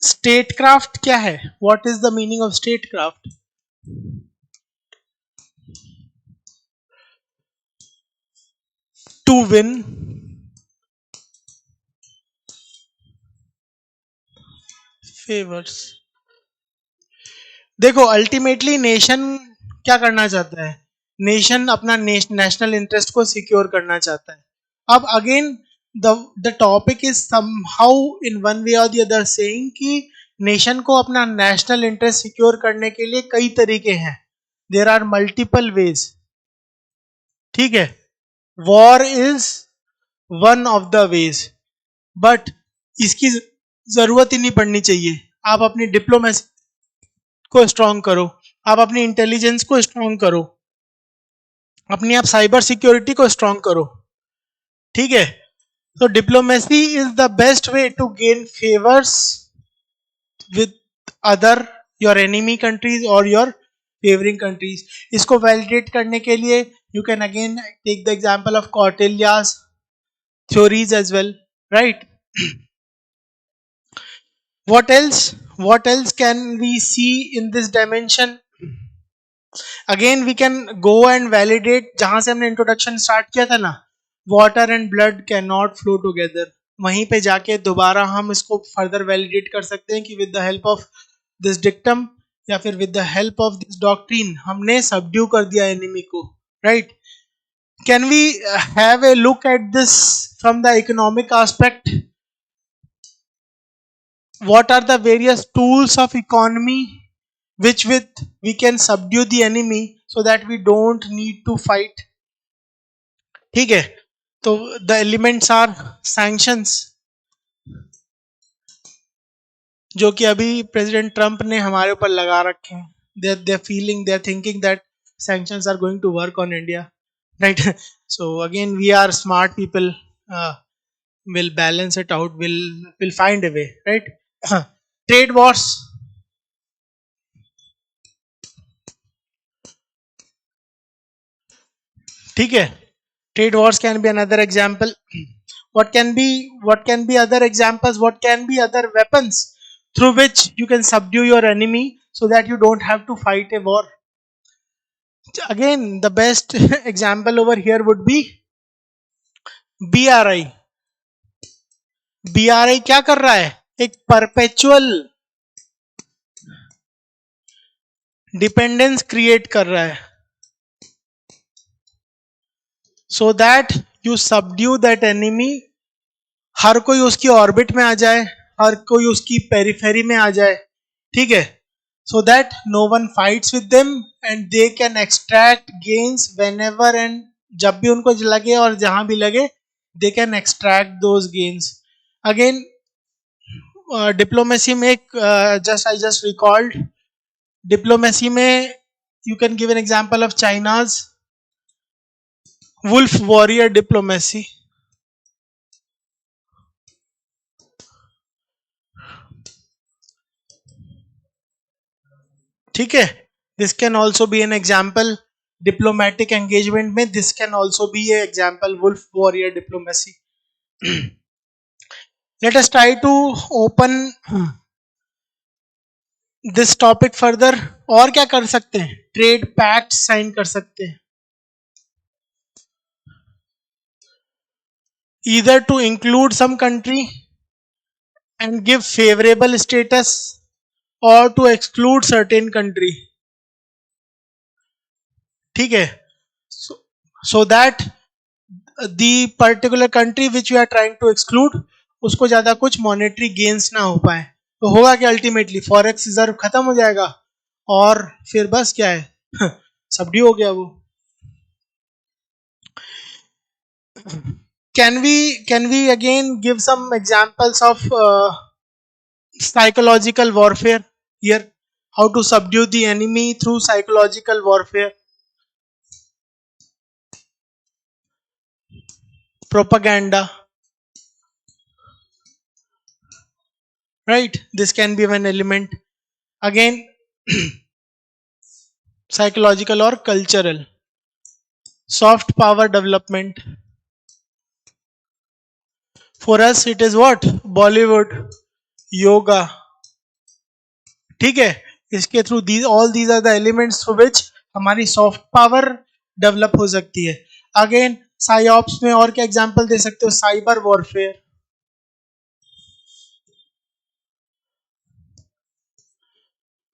statecraft क्या है? What is the meaning of statecraft? To win favours. देखो, ultimately nation क्या करना चाहता है? नेशन अपना नेशनल इंटरेस्ट को सिक्योर करना चाहता है. अब again the topic is somehow in one way और द अदर सेइंग कि नेशन को अपना नेशनल इंटरेस्ट सिक्योर करने के लिए कई तरीके हैं. There are multiple ways. ठीक है, war is one of the ways, but इसकी जरूरत ही नहीं पड़नी चाहिए. आप अपनी डिप्लोमेसी को स्ट्रॉन्ग करो, आप अपनी इंटेलिजेंस को स्ट्रॉन्ग करो, अपनी आप साइबर सिक्योरिटी को स्ट्रॉन्ग करो. ठीक है, so diplomacy is the best way to gain favors with other your enemy countries or your favoring countries. इसको validate करने के लिए you can again take the example of Kautilya's theories as well, right? What else can we see in this dimension? Again we can go and validate जहां से हमने introduction start किया था ना, water and blood cannot flow together. वहीं पे जाके दोबारा हम इसको फर्दर वैलिडेट कर सकते हैं कि with the help of this dictum या फिर with the help of this doctrine हमने सबड्यू कर दिया एनिमी को, right? Can we have a look at this from the economic aspect? What are the various tools of economy which with we can subdue the enemy so that we don't need to fight. ठीक है, तो the elements are sanctions, जो कि अभी president Trump ने हमारे ऊपर लगा रखे हैं. They're feeling, they're thinking that sanctions are going to work on India, right? So again, we are smart people, will balance it out, will find a way, right? Trade wars. ठीक है, trade wars can be another example. What can be other examples? What can be other weapons through which you can subdue your enemy so that you don't have to fight a war? Again, the best example over here would be BRI. BRI क्या कर रहा है? एक perpetual dependence create कर रहा है, so that you subdue that enemy. हर कोई उसकी ऑर्बिट में आ जाए, हर कोई उसकी पेरिफेरी में आ जाए, ठीक है, so that no one fights with them and they can extract gains whenever and जब भी उनको लगे और जहां भी लगे, they can extract those gains. Again, diplomacy में एक I just recalled, डिप्लोमेसी में you can give an example of China's wolf warrior diplomacy. ठीक है, this can also be an example. Diplomatic engagement में this can also be an example, wolf warrior diplomacy. Let us try to open this topic further. और क्या कर सकते हैं? Trade pact sign कर सकते हैं, either to include some country and give favorable status or to exclude certain country. ठीक है, so that the particular country which you are trying to exclude, उसको ज्यादा कुछ मॉनेटरी गेन्स ना हो पाए. तो होगा कि अल्टीमेटली फॉरेक्स रिजर्व खत्म हो जाएगा और फिर बस क्या है, सबड्यू हो गया वो. Can we again give some examples of psychological warfare here? How to subdue the enemy through psychological warfare? Propaganda, right? This can be one element. Again, psychological or cultural. Soft power development. For us it is what? Bollywood, yoga. ठीक है, इसके through all these are the elements through which हमारी soft power develop हो सकती है. Again साइऑप्स में और क्या एग्जांपल दे सकते हो? Cyber warfare.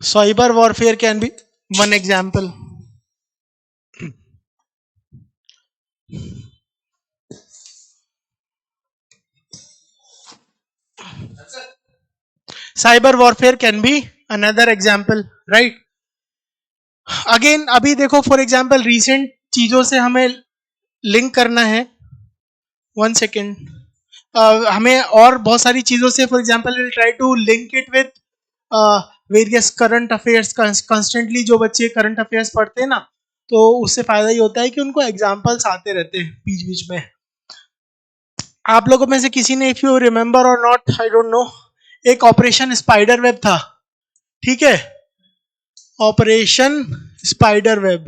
Cyber warfare can be one example. Cyber warfare can be another example, right? Again अभी देखो, फॉर एग्जांपल रिसेंट चीजों से हमें लिंक करना है. One second. हमें और बहुत सारी चीजों से, for example will try to link it with various current affairs. Constantly जो बच्चे करंट अफेयर्स पढ़ते हैं ना, तो उससे फायदा ये होता है कि उनको एग्जांपल्स आते रहते हैं बीच बीच में. आप लोगों में से किसी ने, इफ यू रिमेंबर और नॉट, आई डोंट नो, एक ऑपरेशन स्पाइडर वेब था, ठीक है? ऑपरेशन स्पाइडर वेब,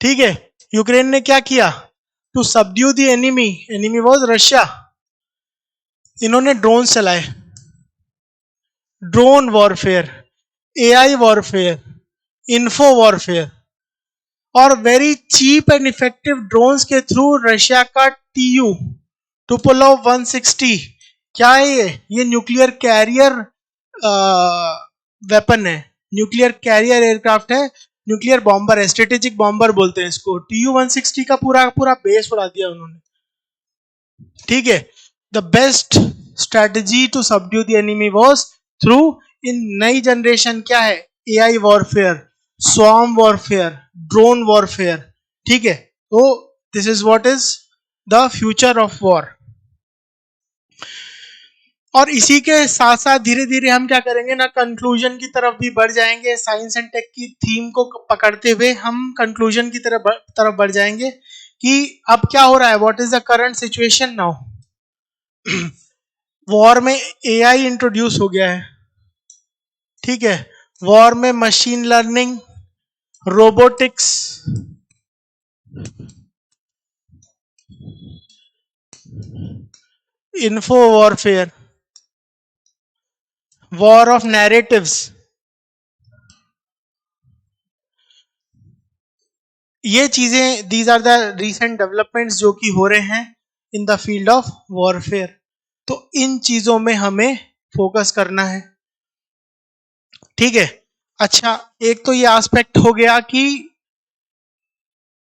ठीक है? यूक्रेन ने क्या किया? To subdue the enemy, enemy was Russia, इन्होंने ड्रोन चलाए. Drone warfare, AI warfare, info warfare, और very cheap and effective drones के थ्रू रशिया का टीयू टुपोलोव 160, क्या है ये न्यूक्लियर कैरियर वेपन है, न्यूक्लियर कैरियर एयरक्राफ्ट है, न्यूक्लियर बॉम्बर है, स्ट्रेटेजिक बॉम्बर बोलते हैं इसको. टीयू 160 का पूरा पूरा बेस उड़ा दिया उन्होंने, ठीक है? The best strategy to subdue the enemy was through इन नई जनरेशन क्या है, AI warfare, swarm warfare, drone warfare, ठीक है। तो this is what is the future of war. और इसी के साथ साथ धीरे धीरे हम क्या करेंगे ना, कंक्लूजन की तरफ भी बढ़ जाएंगे। साइंस एंड टेक की थीम को पकड़ते हुए हम कंक्लूजन की तरफ बढ़ जाएंगे कि अब क्या हो रहा है, what is the current situation now. War में एआई इंट्रोड्यूस हो गया है, ठीक है। वॉर में machine learning, robotics, info warfare, war of narratives, ये चीजें, these are the recent developments जो कि हो रहे हैं in the field of warfare. तो इन चीजों में हमें फोकस करना है, ठीक है। अच्छा, एक तो ये एस्पेक्ट हो गया कि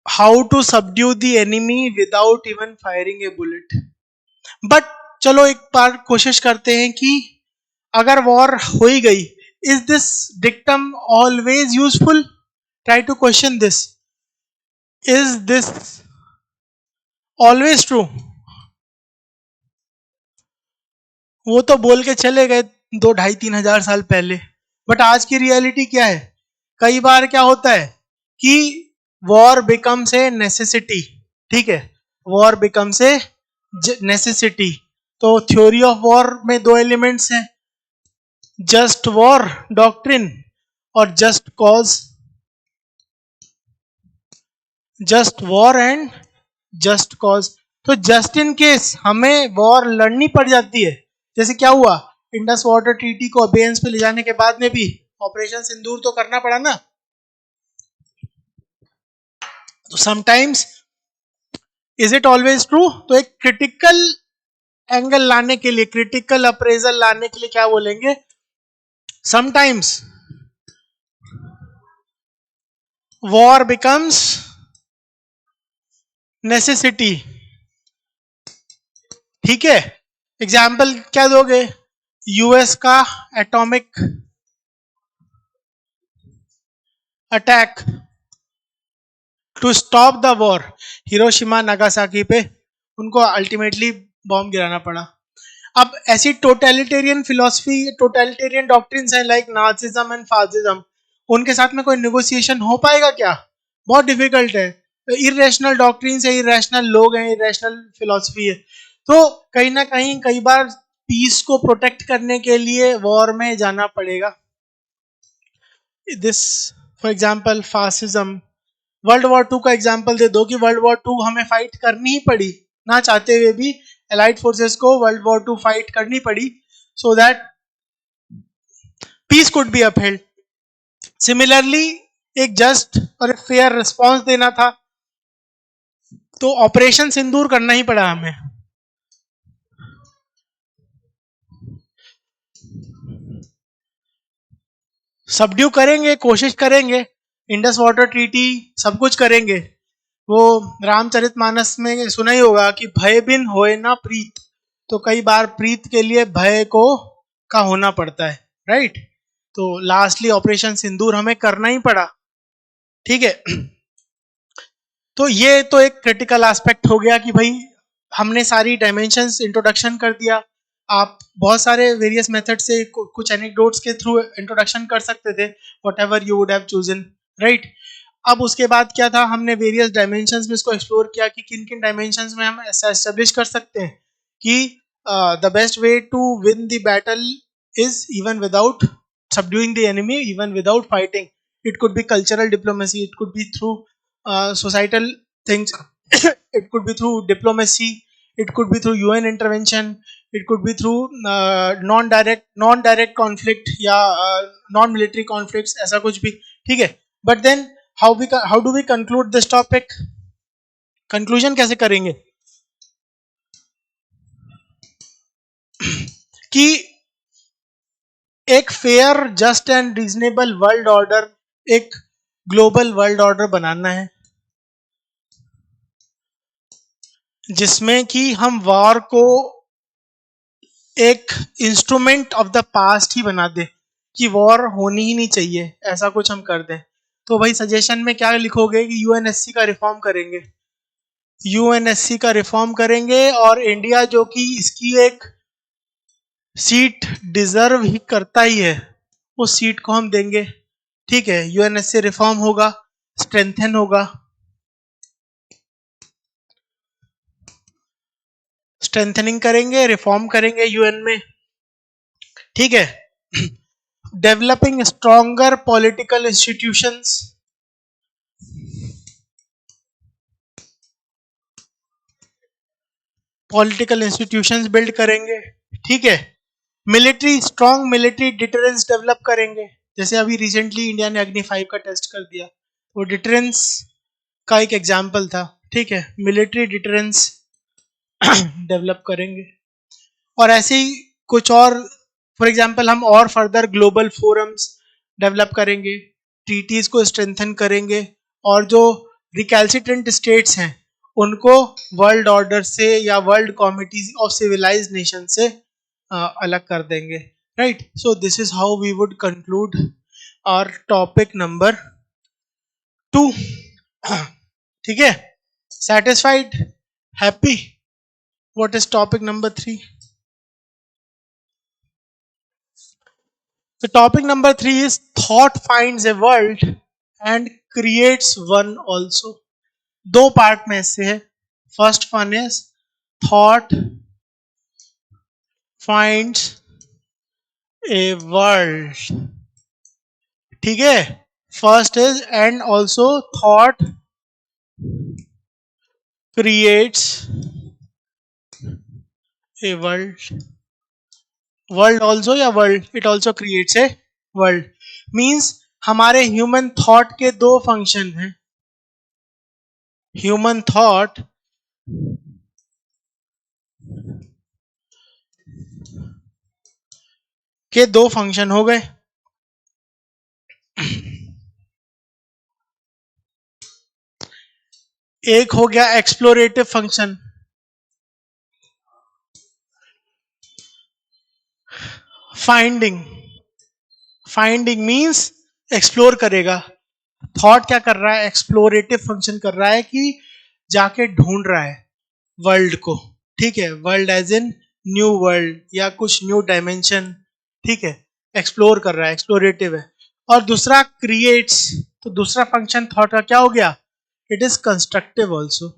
how to subdue the enemy without even firing a bullet. But चलो एक बार कोशिश करते हैं कि अगर वॉर हो ही गई, is this dictum always useful? Try to question this, is this always true? वो तो बोल के चले गए 2 ढाई 3 हजार साल पहले, बट आज की रियलिटी क्या है? कई बार क्या होता है कि वॉर बिकम्स ए नेसेसिटी, ठीक है। War becomes a necessity. तो थ्योरी ऑफ वॉर में दो एलिमेंट्स हैं, जस्ट वॉर डॉक्ट्रिन और just cause. Just war and just cause. तो जस्ट इन केस हमें वॉर लड़नी पड़ जाती है, जैसे क्या हुआ, इंडस वाटर ट्रीटी को अबेयंस पे ले जाने के बाद में भी ऑपरेशन सिंदूर तो करना पड़ा ना। तो sometimes, is it always true? तो एक क्रिटिकल एंगल लाने के लिए, क्रिटिकल अप्रेजल लाने के लिए क्या बोलेंगे, समटाइम्स वॉर बिकम्स नेसेसिटी, ठीक है। एग्जाम्पल क्या दोगे? यूएस का atomic attack to stop the war, Hiroshima Nagasaki पे उनको अल्टीमेटली बॉम्ब गिराना पड़ा। अब ऐसी टोटलिटेरियन फिलोसफी, टोटलिटेरियन डॉक्ट्रिन्स हैं लाइक नाजिज्म एंड फासिज्म, उनके साथ में कोई नेगोशिएशन हो पाएगा क्या? बहुत डिफिकल्ट है। इरेशनल डॉक्ट्रिन्स है, इरेशनल लोग हैं, इरेशनल फिलोसफी है। तो कहीं ना कहीं कई बार पीस को प्रोटेक्ट करने के लिए वॉर में जाना पड़ेगा। This for example fascism, world war 2 का एग्जाम्पल दे दो कि वर्ल्ड वॉर 2 हमें फाइट करनी ही पड़ी, ना चाहते हुए भी एलाइड फोर्सेस को वर्ल्ड वॉर 2 फाइट करनी पड़ी, so that peace could be upheld. Similarly एक जस्ट और एक फेयर रिस्पॉन्स देना था, तो ऑपरेशन सिंदूर करना ही पड़ा हमें। सबड्यू करेंगे, कोशिश करेंगे, इंडस वाटर ट्रीटी सब कुछ करेंगे। वो रामचरितमानस में सुना ही होगा कि भय बिन होए ना प्रीत। तो कई बार प्रीत के लिए भय को का होना पड़ता है, राइट। तो लास्टली ऑपरेशन सिंदूर हमें करना ही पड़ा, ठीक है। तो ये तो एक क्रिटिकल एस्पेक्ट हो गया कि भाई हमने सारी डायमेंशंस इंट्रोडक्शन कर दिया। आप बहुत सारे वेरियस मेथड से कुछ एनेक्डोट्स के थ्रू इंट्रोडक्शन कर सकते थे, what ever you would have chosen, right. अब उसके बाद क्या था, हमने वेरियस डायमेंशंस में इसको एक्सप्लोर किया कि किन किन डायमेंशंस में हम ऐसा एस्टेब्लिश कर सकते हैं कि the best way to win the battle is even without subduing the enemy, even without fighting. It could be cultural diplomacy, it could be through societal things, it could be through diplomacy, it could be through UN intervention, it could be through non-direct conflict या non-military conflicts, ऐसा कुछ भी, ठीक है। But then how do we conclude this topic? Conclusion कैसे करेंगे कि एक fair, just and reasonable world order, एक ग्लोबल वर्ल्ड ऑर्डर बनाना है जिसमें कि हम वॉर को एक इंस्ट्रूमेंट ऑफ द पास्ट ही बना दे। कि वॉर होनी ही नहीं चाहिए, ऐसा कुछ हम कर दें, तो भाई सजेशन में क्या लिखोगे कि यूएनएससी का रिफॉर्म करेंगे, यूएनएससी का रिफॉर्म करेंगे, और इंडिया जो कि इसकी एक सीट डिजर्व ही करता ही है, उस सीट को हम देंगे। ठीक है, यूएनएससी रिफॉर्म होगा, स्ट्रेंथन होगा, स्ट्रेंथनिंग करेंगे, रिफॉर्म करेंगे यूएन में। ठीक है, developing stronger political institutions, political institutions build करेंगे। ठीक है, military, strong military deterrence develop करेंगे, जैसे अभी रिसेंटली इंडिया ने अग्नि 5 का टेस्ट कर दिया, वो डिटरेंस का एक एग्जाम्पल था। ठीक है, मिलिट्री डिटरेंस डेवलप करेंगे, और ऐसे ही कुछ और, फॉर एग्जांपल हम और फर्दर ग्लोबल फोरम्स डेवलप करेंगे, ट्रीटीज को स्ट्रेंथन करेंगे, और जो रिकैल्सिट्रेंट स्टेट्स हैं उनको वर्ल्ड ऑर्डर से या world comity of civilised nation से अलग कर देंगे। Right, so this is how we would conclude our topic number 2। ठीक है, satisfied, happy? What is topic number 3? The topic number 3 is thought finds a world and creates one also. दो part में से है। First one is thought finds a world. ठीक है, first is and also thought creates a world. World also या world, it also creates a world, means हमारे human thought के दो फंक्शन हैं। ह्यूमन थॉट के दो फंक्शन हो गए। एक हो गया explorative function, finding. Finding means explore करेगा। थॉट क्या कर रहा है? एक्सप्लोरेटिव फंक्शन कर रहा है कि जाके ढूंढ रहा है वर्ल्ड को। ठीक है, world as in new world या कुछ न्यू डायमेंशन। ठीक है, एक्सप्लोर कर रहा है, एक्सप्लोरेटिव है। और दूसरा क्रिएट्स, तो दूसरा फंक्शन थॉट का क्या हो गया? It is constructive also.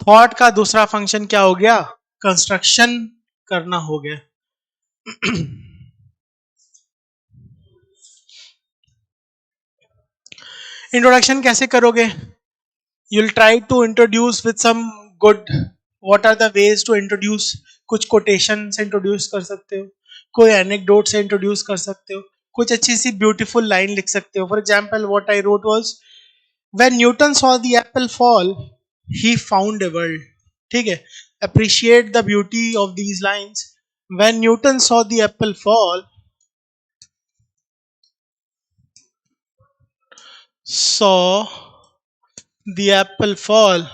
Thought का दूसरा फंक्शन क्या हो गया? कंस्ट्रक्शन करना हो गया। इंट्रोडक्शन कैसे करोगे? You'll try to introduce with some good, what are the ways to introduce? कुछ कोटेशन से इंट्रोड्यूस कर सकते हो, कोई एनेक्डोट से इंट्रोड्यूस कर सकते हो, कुछ अच्छी सी ब्यूटीफुल लाइन लिख सकते हो। For example what I wrote was, when Newton saw the apple fall he found a world. ठीक है, appreciate the beauty of these lines. When Newton saw the apple fall, saw the apple fall,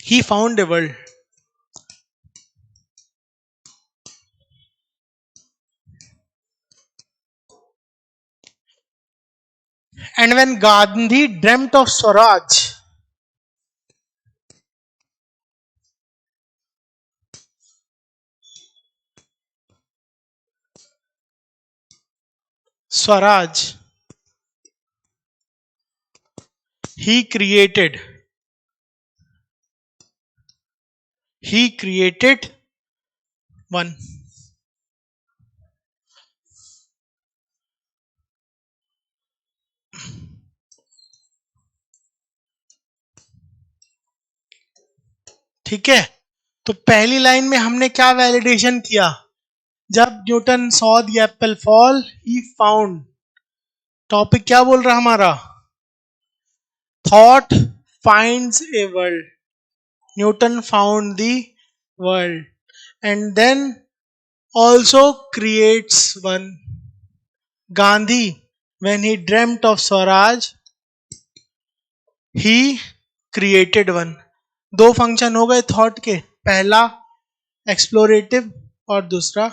he found a world. And when Gandhi dreamt of Swaraj, Swaraj, he created one. ठीक है, तो पहली line में हमने क्या validation किया? जब Newton saw the apple fall he found, topic क्या बोल रहा हमारा? Thought finds a world, Newton found the world, and then also creates one. Gandhi, when he dreamt of Swaraj, he created one. दो function हो गए thought के, पहला explorative और दूसरा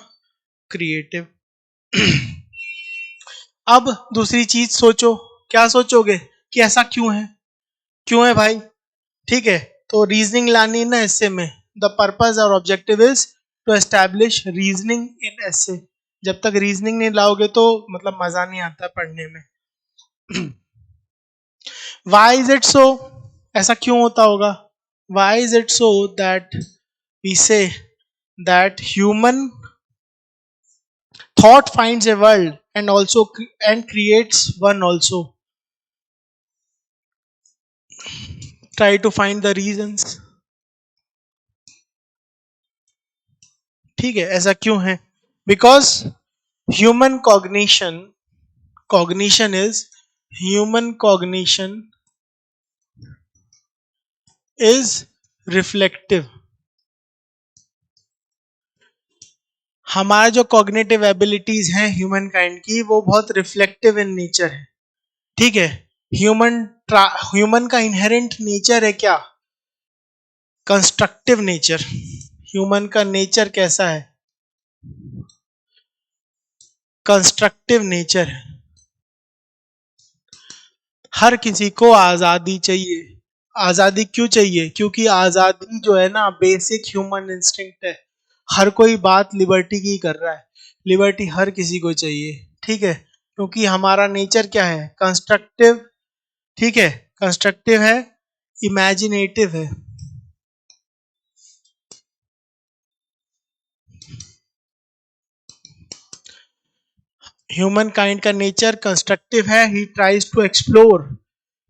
क्रिएटिव। अब दूसरी चीज सोचो, क्या सोचोगे कि ऐसा क्यों है भाई? ठीक है, तो रीजनिंग लानी है ना एसे में। द पर्पज और objective is to establish reasoning in essay. जब तक रीजनिंग नहीं लाओगे तो मतलब मजा नहीं आता पढ़ने में। Why is it so? ऐसा क्यों होता होगा? Why is it so that we say that human thought finds a world and also and creates one also? Try to find the reasons. ठीक है, ऐसा क्यों है? Because human cognition is human cognition is reflective. हमारा जो cognitive abilities हैं human kind की, वो बहुत रिफ्लेक्टिव इन नेचर है। ठीक है, ह्यूमन का इनहेरेंट नेचर है क्या? Constructive nature. ह्यूमन का नेचर कैसा है? कंस्ट्रक्टिव नेचर है। हर किसी को आजादी चाहिए। आजादी क्यों चाहिए? क्योंकि आजादी जो है ना बेसिक ह्यूमन इंस्टिंक्ट है। हर कोई बात लिबर्टी की कर रहा है। लिबर्टी हर किसी को चाहिए। ठीक है, क्योंकि हमारा नेचर क्या है? कंस्ट्रक्टिव। ठीक है, कंस्ट्रक्टिव है, इमेजिनेटिव है। ह्यूमन काइंड का नेचर कंस्ट्रक्टिव है। He tries to explore,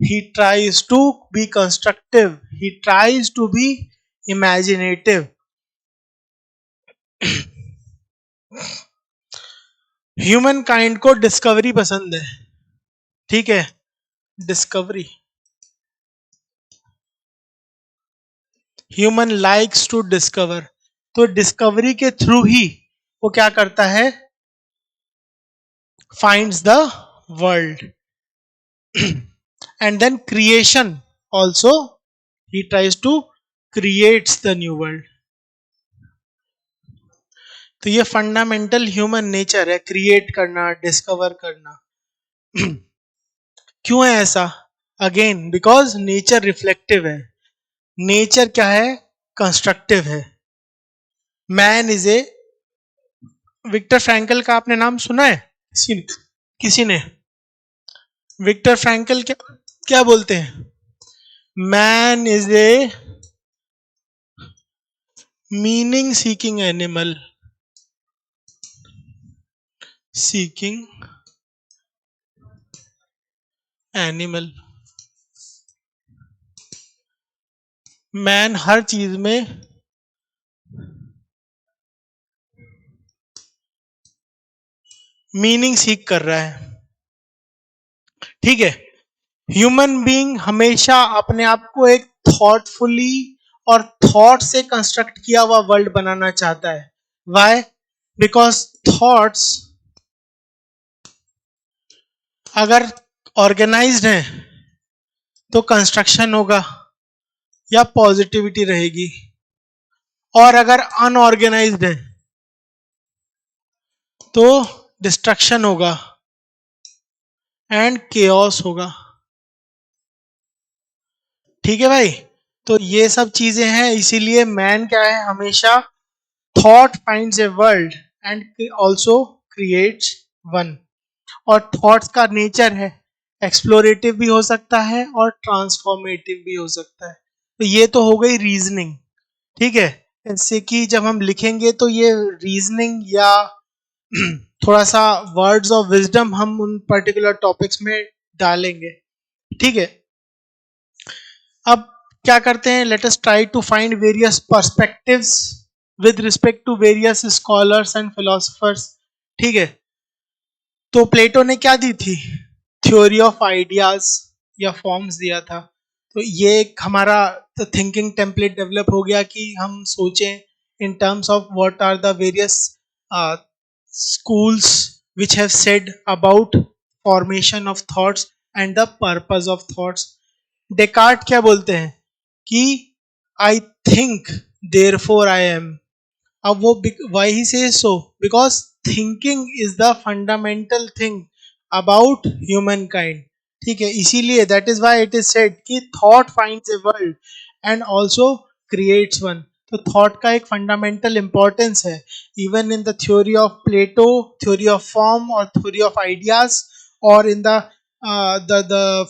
he tries to be constructive, he tries to be imaginative. Human kind को डिस्कवरी पसंद है। ठीक है, discovery. Human likes to discover. तो डिस्कवरी के थ्रू ही वो क्या करता है? Finds the world. And then creation also, he tries to creates the new world. तो ये फंडामेंटल ह्यूमन नेचर है, क्रिएट करना, डिस्कवर करना। क्यों है ऐसा? अगेन बिकॉज नेचर रिफ्लेक्टिव है। नेचर क्या है? कंस्ट्रक्टिव है। Man is a, Victor Frankl का आपने नाम सुना है? किसी ने विक्टर फ्रैंकल क्या क्या बोलते हैं? Man is a meaning seeking animal. Seeking animal. Man हर चीज में मीनिंग सीख कर रहा है। ठीक है, ह्यूमन बीइंग हमेशा अपने आप को एक थॉटफुली और थॉट से कंस्ट्रक्ट किया हुआ वर्ल्ड बनाना चाहता है। वाई? बिकॉज थॉट्स अगर ऑर्गेनाइज्ड हैं तो कंस्ट्रक्शन होगा या पॉजिटिविटी रहेगी, और अगर अनऑर्गेनाइज्ड है तो डिस्ट्रक्शन होगा एंड केओस होगा। ठीक है भाई, तो ये सब चीजें हैं, इसीलिए मैन क्या है? हमेशा thought finds a world and also creates one. और थॉट्स का नेचर है एक्सप्लोरेटिव भी हो सकता है और ट्रांसफॉर्मेटिव भी हो सकता है। तो ये तो हो गई रीजनिंग। ठीक है, जैसे कि जब हम लिखेंगे तो ये रीजनिंग या थोड़ा सा वर्ड्स ऑफ विजडम हम उन पर्टिकुलर टॉपिक्स में डालेंगे। ठीक है, अब क्या करते हैं? Let us try to find various perspectives with respect to various scholars and philosophers. ठीक है, तो प्लेटो ने क्या दी थी? थ्योरी ऑफ आइडियाज या फॉर्म्स दिया था। तो ये एक हमारा थिंकिंग टेम्पलेट डेवलप हो गया कि हम सोचें in terms of what are the various schools which have said about formation of thoughts and the purpose of thoughts. Descartes क्या बोलते हैं? कि I think therefore I am. अब वो why he says so? Because thinking is the fundamental thing about humankind. ठीक है, इसीलिए that is why it is said कि thought finds a world and also creates one. तो thought का एक fundamental importance है. Even in the theory of Plato, theory of form or theory of ideas, or in the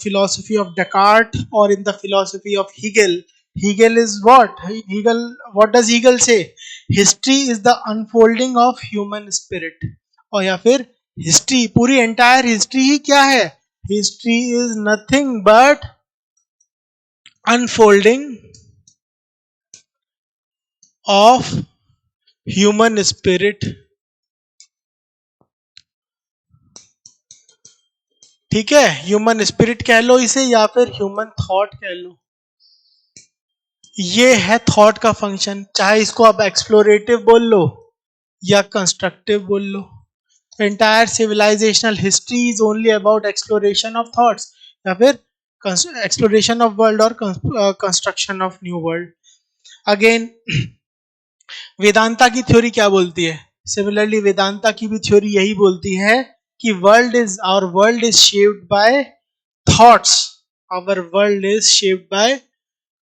philosophy of Descartes, or in the philosophy of Hegel. Hegel is what? Hegel. What does Hegel say? History is the unfolding of human spirit. और या फिर history, पूरी entire history ही क्या है? History is nothing but unfolding of human spirit. ठीक है, human spirit कह लो इसे या फिर ह्यूमन थॉट कह लो. ये है थॉट का फंक्शन. चाहे इसको आप एक्सप्लोरेटिव बोल लो या कंस्ट्रक्टिव बोल लो. entire civilizational history is only about exploration of thoughts या फिर exploration of world or construction of new world. Again, Vedanta की थ्योरी क्या बोलती है? सिमिलरली वेदांता की भी थ्योरी यही बोलती है कि world is shaped by thoughts. Our world is shaped by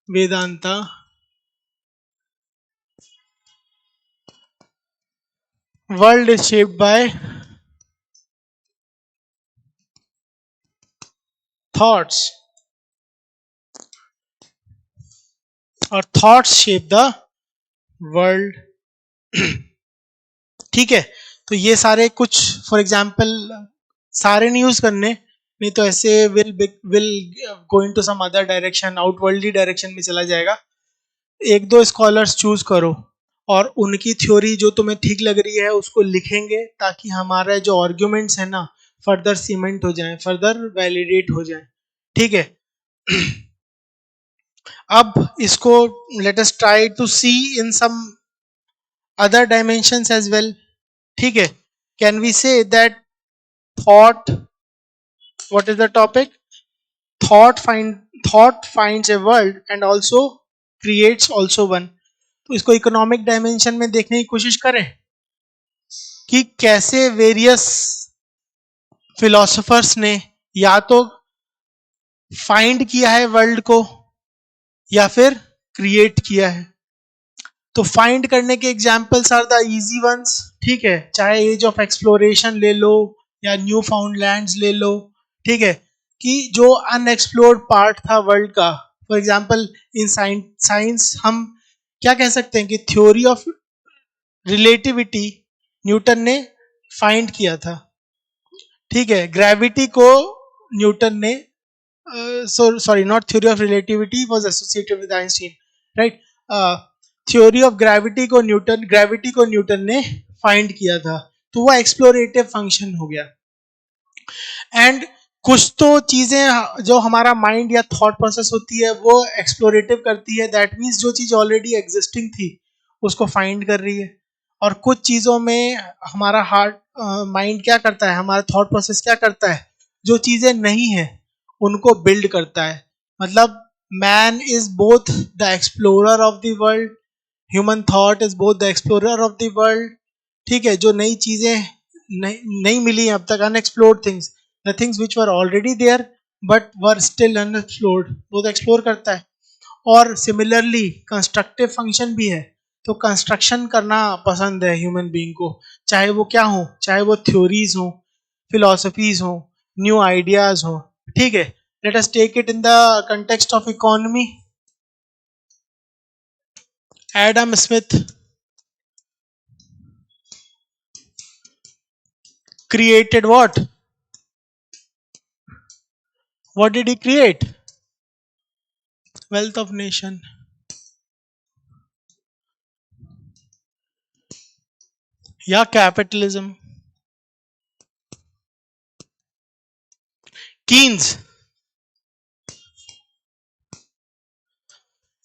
Vedanta. World is shaped by thoughts और थॉट्स शेप द वर्ल्ड. ठीक है, तो ये सारे कुछ फॉर एग्जांपल सारे नहीं यूज करने, नहीं तो ऐसे will go into some other direction, outworldly direction में चला जाएगा. एक दो स्कॉलर्स चूज करो और उनकी थ्योरी जो तुम्हें ठीक लग रही है उसको लिखेंगे ताकि हमारा जो आर्ग्यूमेंट्स है ना फर्दर सीमेंट हो जाए, फर्दर वैलिडेट हो जाए. ठीक है. अब इसको let us try to see in some other dimensions as well. ठीक है. Can we say that thought, what is the topic? Thought finds a world and also creates also one. तो इसको इकोनॉमिक डायमेंशन में देखने की कोशिश करें कि कैसे वेरियस फिलोसोफर्स ने या तो फाइंड किया है वर्ल्ड को या फिर क्रिएट किया है. तो फाइंड करने के examples are the easy ones. ठीक है, चाहे एज ऑफ एक्सप्लोरेशन ले लो या न्यू फाउंड लैंड्स ले लो. ठीक है, कि जो अनएक्सप्लोर्ड पार्ट था वर्ल्ड का. फॉर एग्जाम्पल इन साइंस हम क्या कह सकते हैं कि थ्योरी ऑफ रिलेटिविटी न्यूटन ने फाइंड किया था. ठीक है, ग्रेविटी को न्यूटन ने sorry, not theory of relativity was associated with Einstein, right? Theory of gravity को न्यूटन ने फाइंड किया था. तो वो एक्सप्लोरेटिव फंक्शन हो गया. एंड कुछ तो चीजें जो हमारा माइंड या थॉट प्रोसेस होती है वो एक्सप्लोरेटिव करती है. दैट मीन्स जो चीज ऑलरेडी एग्जिस्टिंग थी उसको फाइंड कर रही है. और कुछ चीजों में हमारा हार्ट माइंड क्या करता है, हमारा थॉट प्रोसेस क्या करता है, जो चीजें नहीं है उनको बिल्ड करता है. मतलब man is both the explorer of the world, human thought is both the explorer of the world. ठीक है, जो नई चीजें नहीं मिली अब तक, unexplored things, the things which were already there but were still unexplored, वो तो एक्सप्लोर करता है. और सिमिलरली कंस्ट्रक्टिव फंक्शन भी है. तो कंस्ट्रक्शन करना पसंद है ह्यूमन बीइंग को, चाहे वो क्या हो, चाहे वो थ्योरीज हो, फिलोसफीज हो, न्यू आइडियाज हो. ठीक है, let us take it in the context of economy. Adam Smith created what? What did he create? Wealth of nation. या कैपिटलिज्म. कीन्स,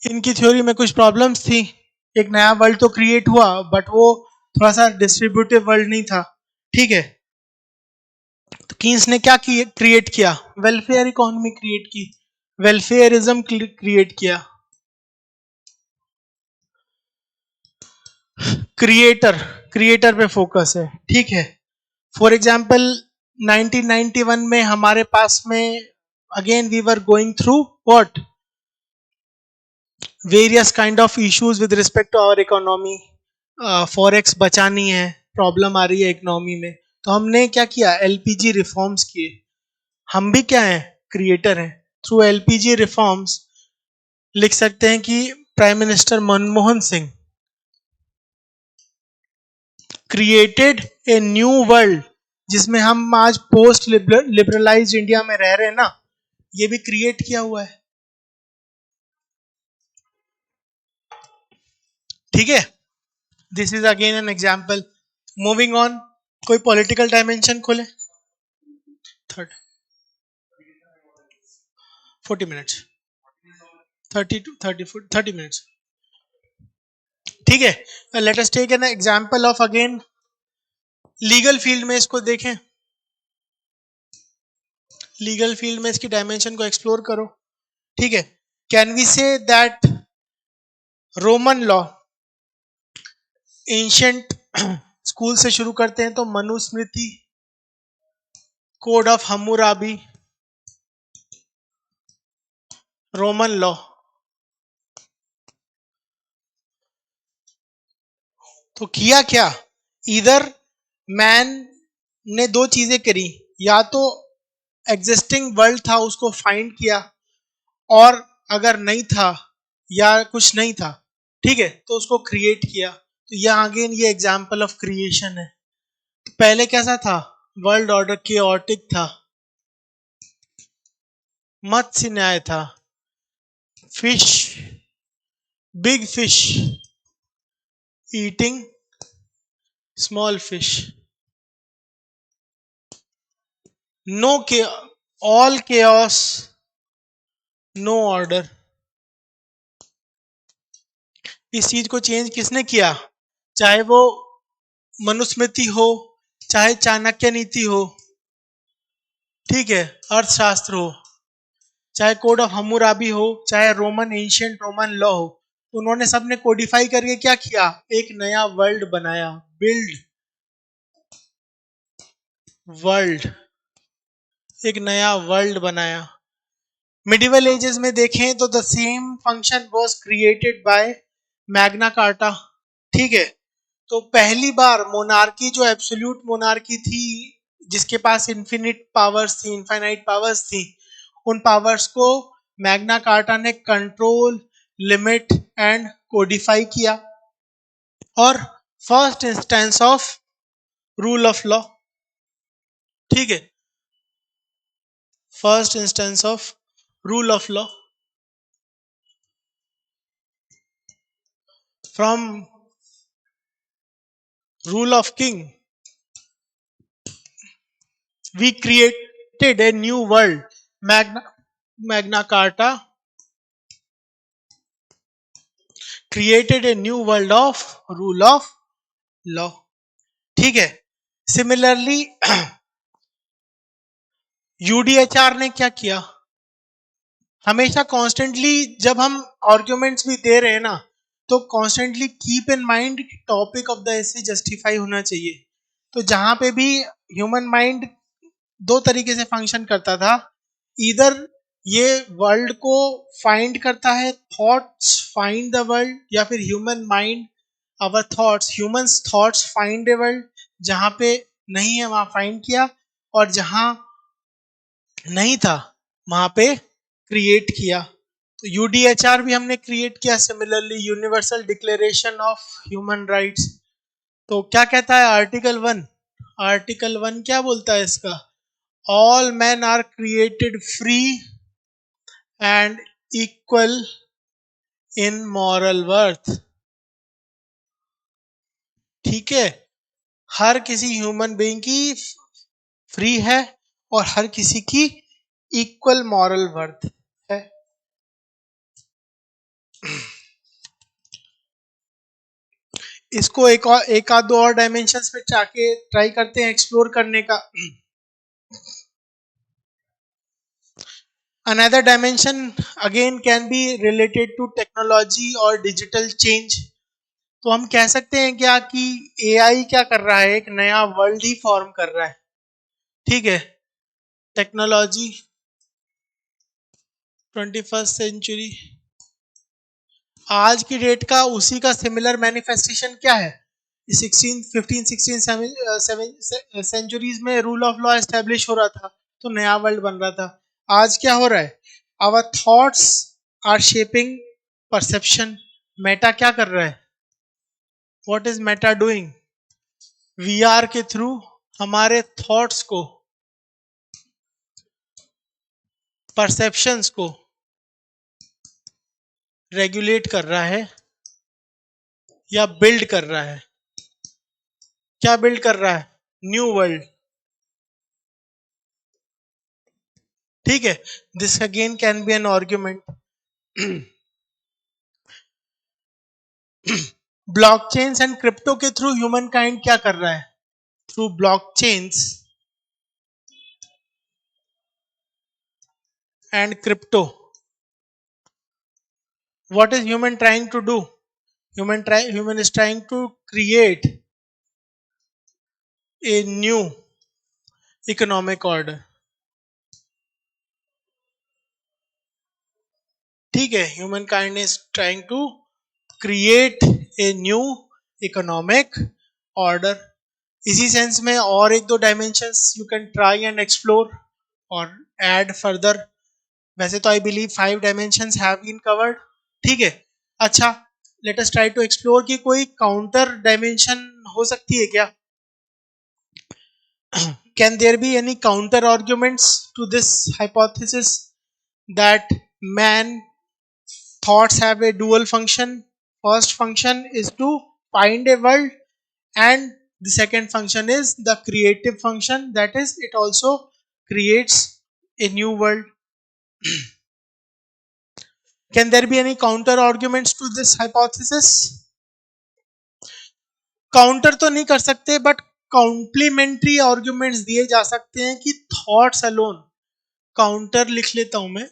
इनकी थ्योरी में कुछ प्रॉब्लम्स थी. एक नया वर्ल्ड तो क्रिएट हुआ बट वो थोड़ा सा डिस्ट्रीब्यूटिव वर्ल्ड नहीं था. ठीक है, तो कीन्स ने क्या क्रिएट किया? वेलफेयर इकोनॉमी क्रिएट की, वेलफेयरिज्म क्रिएट किया. क्रिएटर क्रिएटर पे फोकस है, ठीक है। फॉर एग्जाम्पल 1991 में हमारे पास में again we were going through what various kind of issues with respect to our economy. Forex बचानी है, प्रॉब्लम आ रही है इकोनॉमी में, तो हमने क्या किया, एलपीजी रिफॉर्म्स किए। हम भी क्या हैं, क्रिएटर हैं। थ्रू एलपीजी रिफॉर्म्स लिख सकते हैं कि prime minister Manmohan Singh created a new world, जिसमें हम आज पोस्ट लिबरलाइज्ड इंडिया में रह रहे हैं ना, ये भी क्रिएट किया हुआ है, ठीक है। This is again an example. Moving on, कोई पॉलिटिकल डायमेंशन खोले। थर्ड 40 मिनट्स, 30 to 30 मिनट्स, ठीक है। Let us take an example of again legal field में, इसको देखें, लीगल फील्ड में इसकी डायमेंशन को एक्सप्लोर करो, ठीक है। Can we say that Roman law, ancient school से शुरू करते हैं तो Manusmriti, code of Hammurabi, Roman law, तो किया क्या, इधर मैन ने दो चीजें करी, या तो एग्जिस्टिंग वर्ल्ड था उसको फाइंड किया, और अगर नहीं था या कुछ नहीं था, ठीक है, तो उसको क्रिएट किया। तो यहाँ अगेन ये एग्जाम्पल ऑफ क्रिएशन है। तो पहले कैसा था, वर्ल्ड ऑर्डर केओटिक था, मत्स्य न्याय था, fish, big fish eating small fish, no के ऑल केओस, नो ऑर्डर। इस चीज को चेंज किसने किया, चाहे वो मनुस्मृति हो, चाहे चाणक्य नीति हो, ठीक है, अर्थशास्त्र हो, चाहे कोड ऑफ हम्मुराबी हो, चाहे रोमन एंशियंट रोमन लॉ हो, उन्होंने सबने कोडिफाई करके क्या किया, एक नया वर्ल्ड बनाया, बिल्ड वर्ल्ड, एक नया वर्ल्ड बनाया। मिडिवल एजेस में देखें तो the same function was created by Magna carta, ठीक है। तो पहली बार मोनार्की, जो एब्सोल्यूट मोनार्की थी, जिसके पास इन्फिनिट पावर्स थी, इनफाइनाइट पावर्स थी, उन पावर्स को मैग्ना कार्टा ने कंट्रोल, लिमिट एंड कोडिफाई किया, और first instance of rule of law, ठीक है, first instance of rule of law from rule of king we created a new world. Magna Carta created a new world of rule of law, ठीक है। Similarly UDHR ने क्या किया, हमेशा constantly जब हम आर्ग्यूमेंट्स भी दे रहे हैं ना, तो constantly keep in mind topic of the essay justify होना चाहिए। तो जहां पे भी ह्यूमन माइंड दो तरीके से फंक्शन करता था, इधर ये वर्ल्ड को फाइंड करता है, थॉट्स फाइंड द वर्ल्ड, या फिर human mind, our thoughts, humans thoughts find a world, जहां पे नहीं है वहां फाइंड किया, और जहां नहीं था वहां पे क्रिएट किया। तो यूडीएचआर भी हमने क्रिएट किया, similarly universal declaration of human rights. तो क्या कहता है आर्टिकल 1, आर्टिकल 1 क्या बोलता है इसका, all men are created free and equal in moral worth, ठीक है। हर किसी ह्यूमन बीइंग की फ्री है, और हर किसी की इक्वल मॉरल वर्थ है। इसको एक आध दो और डायमेंशंस पे जाके ट्राई करते हैं एक्सप्लोर करने का। Another dimension again can be related to technology or digital change. तो हम कह सकते हैं क्या कि एआई क्या कर रहा है, एक नया वर्ल्ड ही फॉर्म कर रहा है। ठीक है, टेक्नोलॉजी 21st सेंचुरी, आज की डेट का उसी का सिमिलर मैनिफेस्टेशन क्या है? 16 15 16 सेंचुरीज में रूल ऑफ लॉ एस्टेब्लिश हो रहा था, तो नया वर्ल्ड बन रहा था। आज क्या हो रहा है? Our thoughts are shaping perception. Meta क्या कर रहा है? What is Meta doing? VR के थ्रू हमारे थॉट्स को, परसेप्शंस को रेगुलेट कर रहा है या बिल्ड कर रहा है। क्या बिल्ड कर रहा है? New world. ठीक है, this again can be an argument. Blockchains and crypto के थ्रू ह्यूमन काइंड क्या कर रहा है? Through blockchains and crypto, what is human trying to do? Human is trying to create a new economic order. ठीक है, human kind is trying to create a new economic order. इसी sense में और एक दो dimensions you can try and explore और add further. वैसे तो I believe 5 dimensions have been covered. ठीक है, अच्छा, let us try to explore कि कोई काउंटर डायमेंशन हो सकती है क्या? Can there be any counter arguments to this hypothesis that man thoughts have a dual function? First function is to find a world, and the second function is the creative function, that is, it also creates a new world. Can there be any counter arguments to this hypothesis? Counter तो नहीं कर सकते, but complementary arguments दिए जा सकते हैं कि thoughts alone, counter लिख लेता हूं मैं,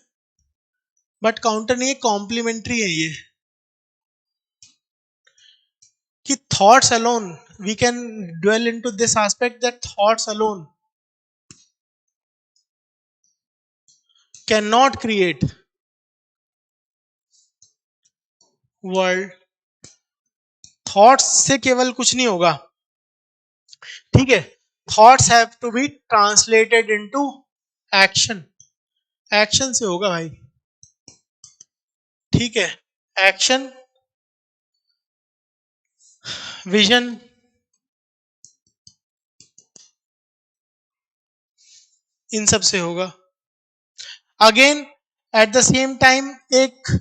बट काउंटर नहीं है, कॉम्प्लीमेंट्री है ये, कि thoughts alone we can dwell into this aspect that thoughts alone can not create world. Thoughts से केवल कुछ नहीं होगा। ठीक है, thoughts have to be translated into action. Action से होगा भाई। ठीक है, एक्शन, विजन, इन सब से होगा। Again eight the same time एक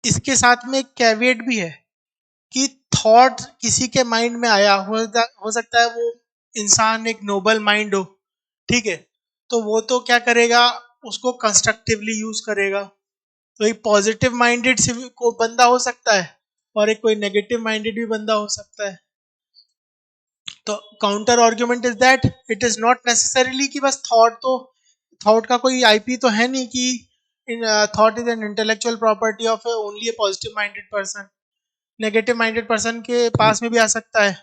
इसके साथ में एक कैविएट भी है कि थॉट किसी के माइंड में आया, हो सकता है वो इंसान एक नोबल माइंड हो। ठीक है, तो वो तो क्या करेगा, उसको कंस्ट्रक्टिवली यूज करेगा। तो एक पॉजिटिव माइंडेड को बंदा हो सकता है और एक कोई नेगेटिव माइंडेड भी बंदा हो सकता है। तो counter argument is that it is not necessarily कि बस थॉट का कोई आईपी तो है नहीं कि thought is an intellectual property of only A positive minded person. Negative minded person के पास में भी आ सकता है।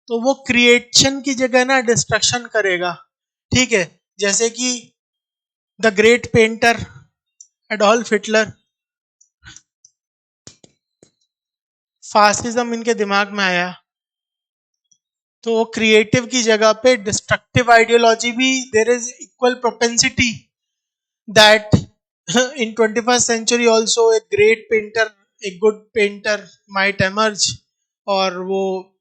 तो वो क्रिएशन की जगह ना डिस्ट्रक्शन करेगा। ठीक है, जैसे कि the great painter Adolf Hitler, fascism इनके दिमाग में आया, तो वो क्रिएटिव की जगह पे डिस्ट्रक्टिव आइडियोलॉजी भी, there is equal propensity that in 21st century also a great painter, a good painter might emerge। और वो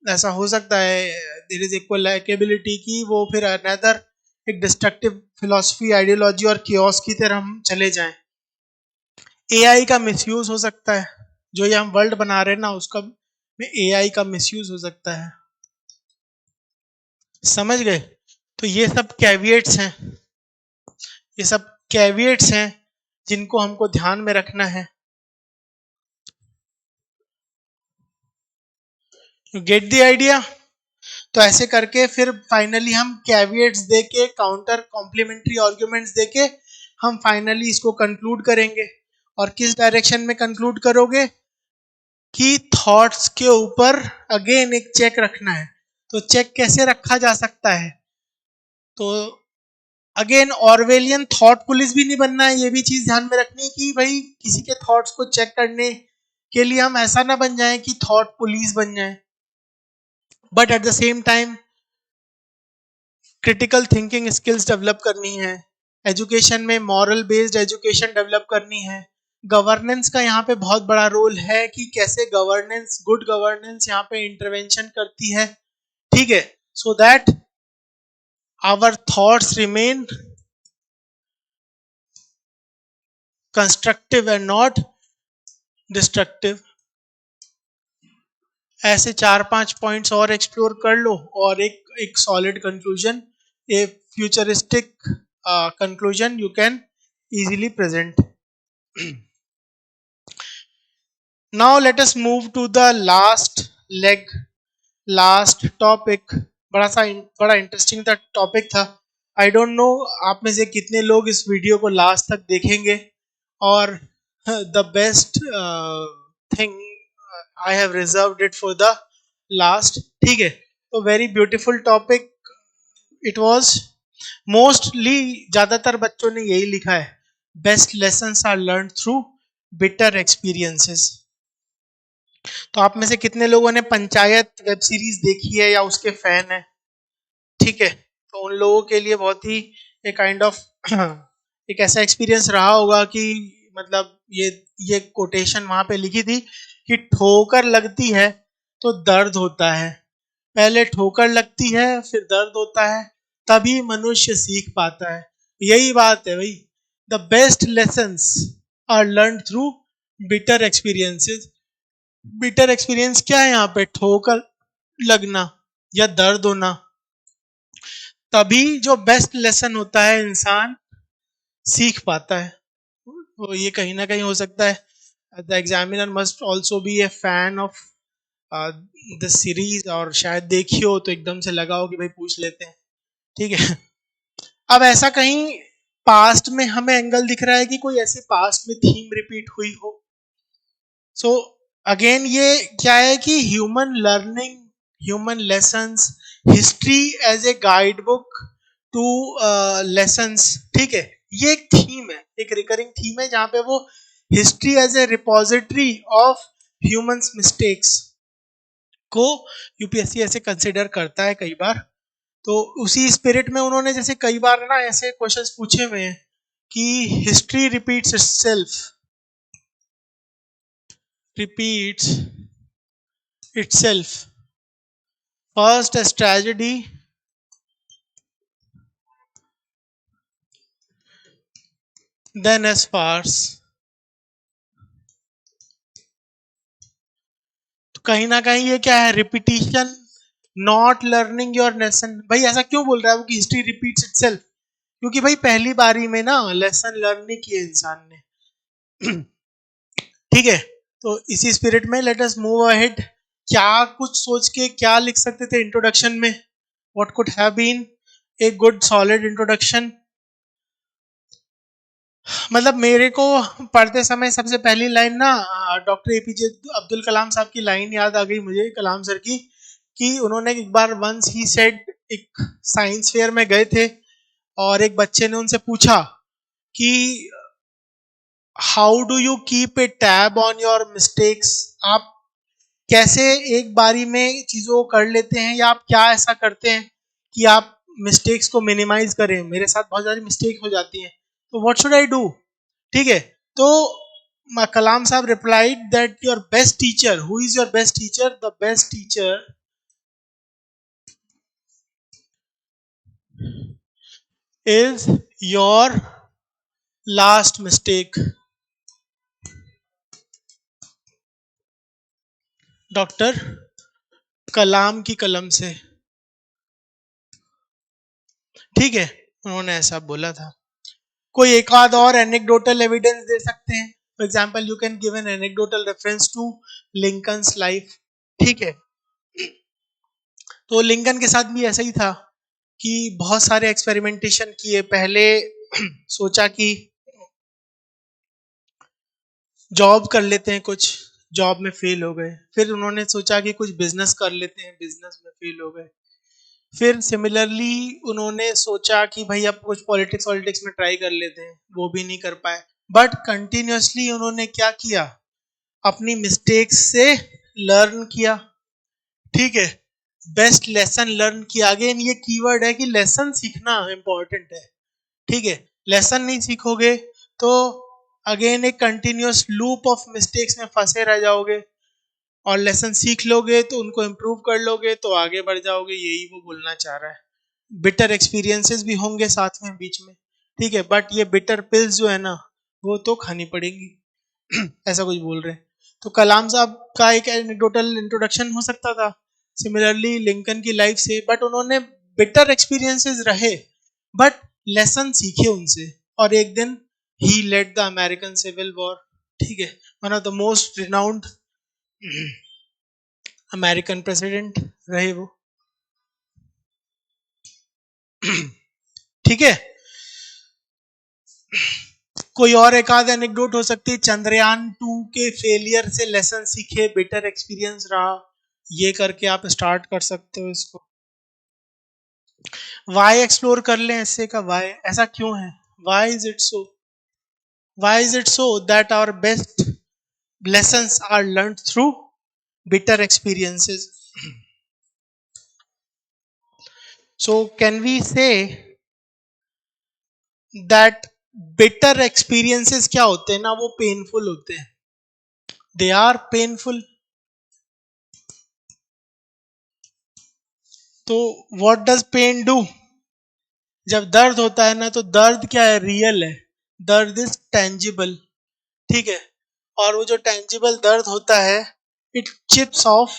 ऐसा हो सकता है, देयर इज इक्वल लाइकेबिलिटी कि वो फिर अनदर एक डिस्ट्रक्टिव फिलॉसफी, आइडियोलॉजी और कियोस की तरह हम चले जाएं। एआई का मिसयूज हो सकता है, जो ये हम वर्ल्ड बना रहे हैं ना, उसका में एआई का मिसयूज हो सकता है। समझ गए? तो ये सब कैविएट्स हैं, ये सब कैविएट्स हैं जिनको हमको ध्यान में रखना है। Gate the idea? तो ऐसे करके फिर फाइनली हम कैविएट्स देके, काउंटर कॉम्प्लीमेंट्री आर्ग्यूमेंट्स देके हम फाइनली इसको कंक्लूड करेंगे। और किस डायरेक्शन में कंक्लूड करोगे? कि थॉट्स के ऊपर अगेन एक चेक रखना है। तो चेक कैसे रखा जा सकता है? तो अगेन ऑर्वेलियन थॉट पुलिस भी नहीं बनना है, ये भी चीज ध्यान में रखनी है कि भाई किसी के थॉट्स को चेक करने के लिए हम ऐसा ना बन जाए कि थॉट पुलिस बन जाए, but at the same time critical thinking skills develop करनी है। एजुकेशन में मॉरल बेस्ड एजुकेशन डेवलप करनी है। गवर्नेंस का यहाँ पे बहुत बड़ा रोल है कि कैसे गवर्नेंस, गुड गवर्नेंस यहाँ पे इंटरवेंशन करती है, ठीक है, so that our thoughts remain constructive and not destructive. ऐसे 4-5 पॉइंट्स और एक्सप्लोर कर लो और एक solid conclusion, a futuristic conclusion you can easily present. Now let us move to the last leg, last topic. बड़ा इंटरेस्टिंग था topic था। I don't know आप में से कितने लोग इस वीडियो को लास्ट तक देखेंगे, और the best thing I have reserved it for the last, ठीक है। तो very beautiful topic it was. Mostly ज्यादातर बच्चों ने यही लिखा है, best lessons are learn through bitter experiences. तो आप में से कितने लोगों ने पंचायत वेब सीरीज देखी है या उसके फैन है? ठीक है, तो उन लोगों के लिए बहुत ही एक काइंड ऑफ एक ऐसा एक्सपीरियंस रहा होगा कि मतलब ये कोटेशन वहां पे लिखी थी कि ठोकर लगती है तो दर्द होता है, पहले ठोकर लगती है फिर दर्द होता है, तभी मनुष्य सीख पाता है। यही बात है भाई, the best lessons are learn through bitter experiences. Bitter experience क्या है यहाँ पे? ठोकर लगना या दर्द होना। तभी जो बेस्ट लेसन होता है इंसान सीख पाता है। तो ये कहीं ना कहीं हो सकता है the examiner must also be A fan of the series, और शायद देखी हो तो एकदम से लगा हो कि भाई पूछ लेते हैं, ठीक है। अब ऐसा कहीं पास्ट में हमें एंगल दिख रहा है कि कोई ऐसी पास्ट में थीम रिपीट हुई हो। सो अगेन ये क्या है कि human learning, human lessons, history as a guide book to lessons, ठीक है। ये एक थीम है, एक रिकरिंग थीम है जहां पे वो history as a repository of humans mistakes को यूपीएससी ऐसे कंसिडर करता है कई बार। तो उसी स्पिरिट में उन्होंने जैसे कई बार ना ऐसे क्वेश्चंस पूछे हुए हैं कि history repeats itself, repeats itself, first as tragedy, then as farce। तो कहीं ना कहीं ये क्या है? Repetition, not learning your lesson. भाई ऐसा क्यों बोल रहा है वो कि हिस्ट्री रिपीट्स इटसेल्फ? क्योंकि भाई पहली बारी में ना लेसन लर्न नहीं किए इंसान ने। ठीक है, तो इसी स्पिरिट में लेट अस मूव अहेड। क्या कुछ सोच के क्या लिख सकते थे इंट्रोडक्शन में? What could have been a good solid introduction? मतलब मेरे को पढ़ते समय सबसे पहली लाइन ना डॉक्टर एपीजे अब्दुल कलाम साहब की लाइन याद आ गई मुझे, कलाम सर की, कि उन्होंने एक बार वंस ही सेड, एक साइंस फेयर में गए थे और एक बच्चे ने उनसे पूछा कि how do you keep a tab on your mistakes. आप कैसे एक बारी में चीजों को कर लेते हैं, या आप क्या ऐसा करते हैं कि आप मिस्टेक्स को मिनिमाइज करें? मेरे साथ बहुत सारी मिस्टेक हो जाती हैं, तो व्हाट शुड आई डू? ठीक है, तो Kalam sahab replied that your best teacher, who is your best teacher? The best teacher is your last mistake. Doctor Kalam की कलम से, ठीक है, उन्होंने ऐसा बोला था। कोई एक आध और एनेक्डोटल एविडेंस दे सकते हैं? For example you can give an anecdotal reference to Lincoln's life, ठीक है। तो लिंकन के साथ भी ऐसा ही था कि बहुत सारे एक्सपेरिमेंटेशन किए। पहले सोचा कि जॉब कर लेते हैं कुछ, जॉब में फेल हो गए, फिर उन्होंने सोचा कि कुछ बिजनेस कर लेते हैं, बिजनेस में फेल हो गए, फिर सिमिलरली उन्होंने सोचा कि भाई अब कुछ पॉलिटिक्स वॉलिटिक्स में ट्राई कर लेते हैं, वो भी नहीं कर पाए। बट कंटिन्यूअसली उन्होंने क्या किया, अपनी मिस्टेक्स से लर्न किया। ठीक है, बेस्ट लेसन लर्न किया। अगेन ये कीवर्ड है कि लेसन सीखना इंपॉर्टेंट है। ठीक है, लेसन नहीं सीखोगे तो अगेन एक कंटिन्यूअस लूप ऑफ मिस्टेक्स में फंसे रह जाओगे, और लेसन सीख लोगे तो उनको इम्प्रूव कर लोगे तो आगे बढ़ जाओगे, यही वो बोलना चाह रहा है। बिटर एक्सपीरियंसेस भी होंगे साथ में बीच में, ठीक है, बट ये बिटर पिल्स जो है ना वो तो खानी पड़ेंगी। ऐसा कुछ बोल रहे हैं। तो कलाम साहब का एक एनेक्डोटल इंट्रोडक्शन हो सकता था सिमिलरली लिंकन की लाइफ से, बट उन्होंने बिटर एक्सपीरियंसेस रहे, बट लेसन सीखे उनसे, और एक दिन he led the American civil war. ठीक है, one of the most renowned American president रहे वो। ठीक है, कोई और एक आध एनेक्डोट हो सकती है, चंद्रयान 2 के फेलियर से लेसन सीखे, बेटर एक्सपीरियंस रहा, ये करके आप स्टार्ट कर सकते हो इसको। वाई एक्सप्लोर कर लें ऐसे का, वाई ऐसा क्यों है, why is it so, why is it so that our best lessons are learned through bitter experiences. So can we say that bitter experiences क्या होते हैं ना, वो पेनफुल होते हैं, they are painful. तो what does pain do? जब दर्द होता है ना तो दर्द क्या है, रियल है, दर्द इज टेंजिबल। ठीक है, और वो जो टेंजिबल दर्द होता है, it chips off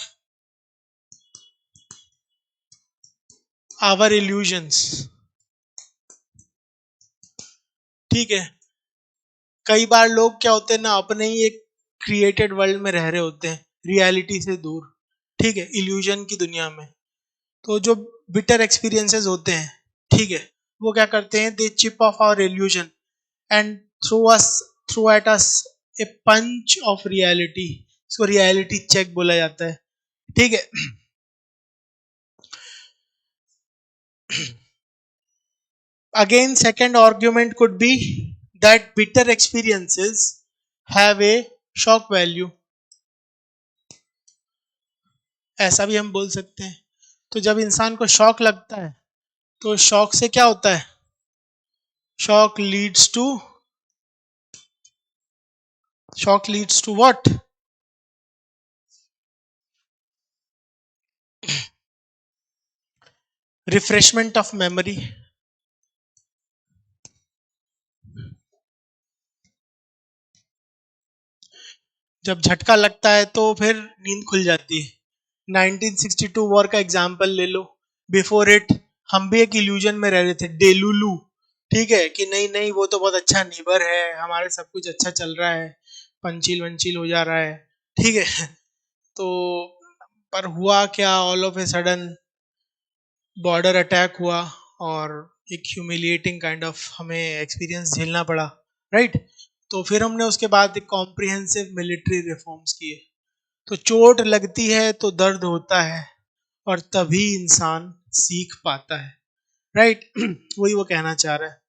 our illusions. ठीक है, कई बार लोग क्या होते हैं ना, अपने ही एक क्रिएटेड वर्ल्ड में रह रहे होते हैं, रियलिटी से दूर, ठीक है, इल्यूजन की दुनिया में। तो जो बिटर एक्सपीरियंसेस होते हैं, ठीक है, वो क्या करते हैं, they chip off our illusion and threw at us a punch of reality. इसको रियलिटी चेक बोला जाता है। ठीक है, again second argument could be that bitter experiences have a shock value, ऐसा भी हम बोल सकते हैं। तो जब इंसान को शॉक लगता है तो शॉक से क्या होता है, shock leads to, shock leads to what, refreshment of memory. जब झटका लगता है तो फिर नींद खुल जाती है। 1962 वॉर का एग्जाम्पल ले लो, बिफोर इट हम भी एक इल्यूजन में रह रहे थे, डेलुलू। ठीक है, कि नहीं नहीं वो तो बहुत अच्छा नीबर है, हमारे सब कुछ अच्छा चल रहा है, पंचील वंचील हो जा रहा है। ठीक है, तो पर हुआ क्या, all of a sudden border attack हुआ, और एक ह्यूमिलिएटिंग काइंड ऑफ हमें एक्सपीरियंस झेलना पड़ा, राइट। तो फिर हमने उसके बाद एक कॉम्प्रिहेंसिव मिलिट्री रिफॉर्म्स किए। तो चोट लगती है तो दर्द होता है, और तभी इंसान सीख पाता है, राइट। वही वो कहना चाह रहा है।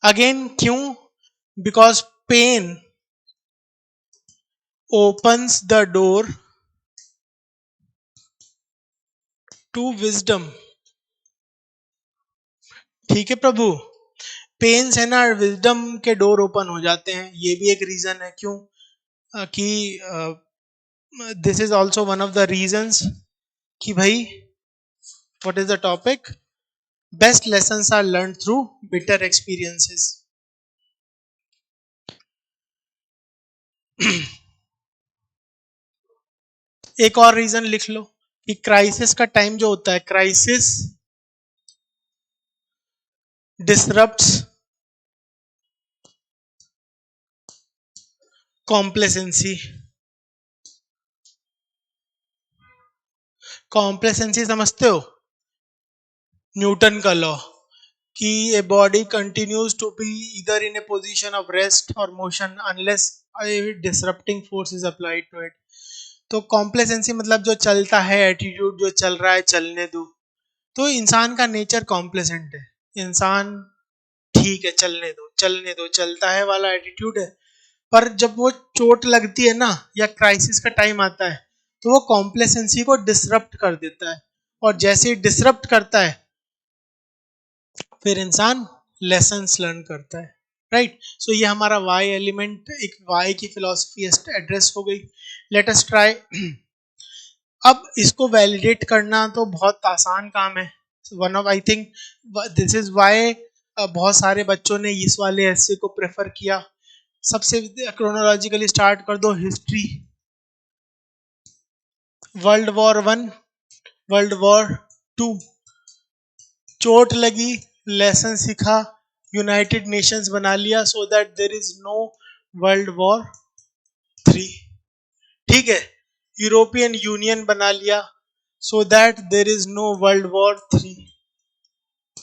अगेन क्यों, because pain opens the door to wisdom। ठीक है प्रभु, पेन से ना विजडम के डोर ओपन हो जाते हैं, ये भी एक रीजन है क्यों, कि this is also one of the reasons कि भाई, what is the topic, best lessons are learn through bitter experiences. एक और रीजन लिख लो कि क्राइसिस का टाइम जो होता है, क्राइसिस डिसरप्ट्स कॉम्प्लेसेंसी। कॉम्प्लेसेंसी समझते हो, न्यूटन का लॉ, कि a body continues to be either in a position of rest or motion unless disrupting force is applied to it. तो कॉम्प्लेसेंसी मतलब जो चलता है, एटीट्यूड जो चल रहा है चलने दो। तो इंसान का नेचर कॉम्प्लेसेंट है, इंसान ठीक है चलने दो चलता है वाला एटीट्यूड है। पर जब वो चोट लगती है ना या क्राइसिस का टाइम आता है तो वो कॉम्प्लेसेंसी को डिसरप्ट कर देता है, और जैसे ही डिसरप्ट करता है फिर इंसान लेसन्स लर्न करता है। राइट, सो ये हमारा वाई एलिमेंट, एक वाई की फिलॉसफी एड्रेस हो गई। Let us try. अब इसको वैलिडेट करना तो बहुत आसान काम है। One of I think this is why बहुत सारे बच्चों ने इस वाले ऐसे को प्रेफर किया। सबसे क्रोनोलॉजिकली स्टार्ट कर दो history. World War one, World War two, चोट लगी, लेसन सीखा, यूनाइटेड नेशंस बना लिया so that there is no World War three. ठीक है, यूरोपियन यूनियन बना लिया so that there is no World War three,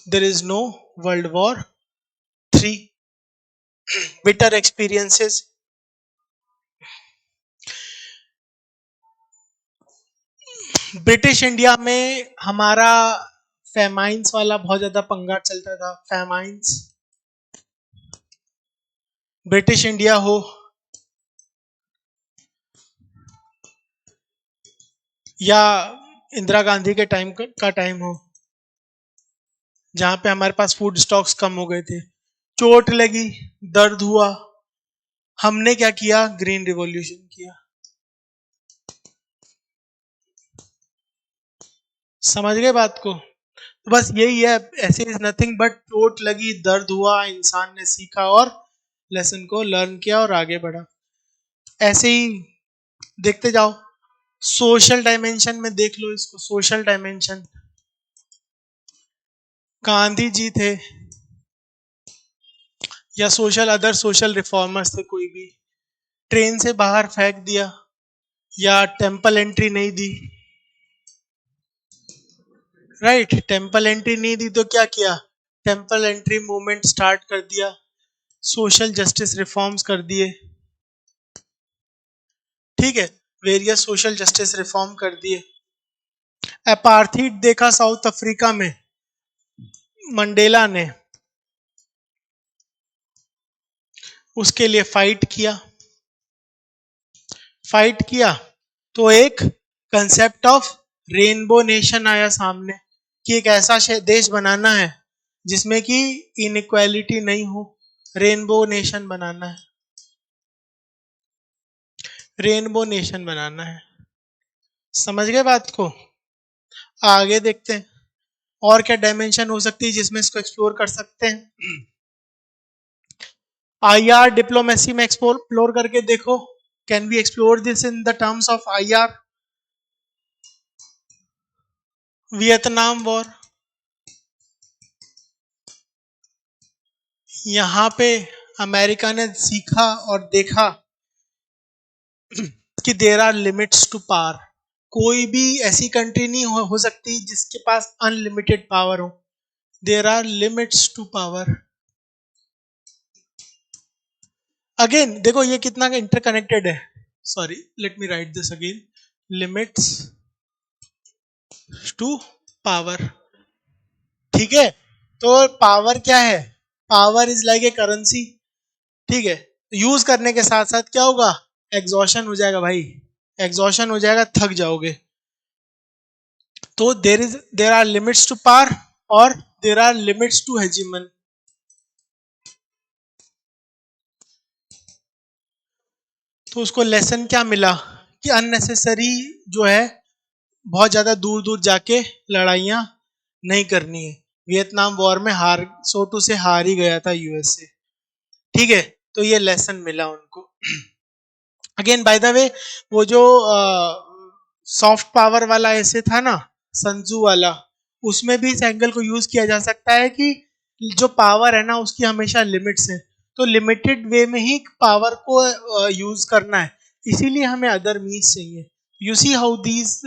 there is no World War three. Bitter experiences. British India में हमारा famines वाला बहुत ज्यादा पंगा चलता था। फेमाइंस, ब्रिटिश इंडिया हो या इंदिरा गांधी के टाइम का टाइम हो, जहां पे हमारे पास फूड स्टॉक्स कम हो गए थे, चोट लगी, दर्द हुआ, हमने क्या किया? ग्रीन रिवॉल्यूशन किया। समझ गए बात को? तो बस यही है, ऐसे इज नथिंग बट चोट लगी, दर्द हुआ, इंसान ने सीखा और लेसन को लर्न किया और आगे बढ़ा। ऐसे ही देखते जाओ। सोशल डायमेंशन में देख लो इसको, सोशल डायमेंशन। गांधी जी थे या सोशल अदर सोशल रिफॉर्मर्स थे, कोई भी ट्रेन से बाहर फेंक दिया या टेम्पल एंट्री नहीं दी। राइट, टेम्पल एंट्री नहीं दी तो क्या किया? टेम्पल एंट्री मूवमेंट स्टार्ट कर दिया, सोशल जस्टिस रिफॉर्म्स कर दिए। ठीक है, वेरियस सोशल जस्टिस रिफॉर्म कर दिए। अपार्थीड देखा साउथ अफ्रीका में, मंडेला ने उसके लिए फाइट किया। फाइट किया तो एक कंसेप्ट ऑफ रेनबो नेशन आया सामने, कि एक ऐसा देश बनाना है जिसमें कि इनइक्वालिटी नहीं हो। रेनबो नेशन बनाना है, रेनबो नेशन बनाना है। समझ गए बात को? आगे देखते हैं और क्या डायमेंशन हो सकती है जिसमें इसको एक्सप्लोर कर सकते हैं। आईआर डिप्लोमेसी में एक्सप्लोर करके देखो, can we explore this in the terms of IR? Vietnam War, यहां पे अमेरिका ने सीखा और देखा कि there are limits to power. कोई भी ऐसी कंट्री नहीं हो सकती जिसके पास अनलिमिटेड पावर हो। There are limits to power. Again देखो ये कितना इंटरकनेक्टेड है। Sorry, let me write this again. Limits to power. ठीक है, तो पावर क्या है? Power is like a currency. ठीक है, यूज करने के साथ साथ क्या होगा? एग्जॉशन हो जाएगा भाई, एग्जॉशन हो जाएगा, थक जाओगे। तो there are limits to power और there are limits to hegemon. तो उसको लेसन क्या मिला? कि अननेसेसरी जो है बहुत ज्यादा दूर दूर जाके लड़ाइयां नहीं करनी है। वियतनाम वॉर में हार, सोटू से हार ही गया था यूएस से। ठीक है, तो ये लेसन मिला उनको। अगेन बाय द वे, वो जो सॉफ्ट पावर वाला ऐसे था ना, संजू वाला, उसमें भी इस एंगल को यूज किया जा सकता है कि जो पावर है ना उसकी हमेशा लिमिट्स है, तो लिमिटेड वे में ही पावर को यूज करना है, इसीलिए हमें अदर मीन्स चाहिए। You see how these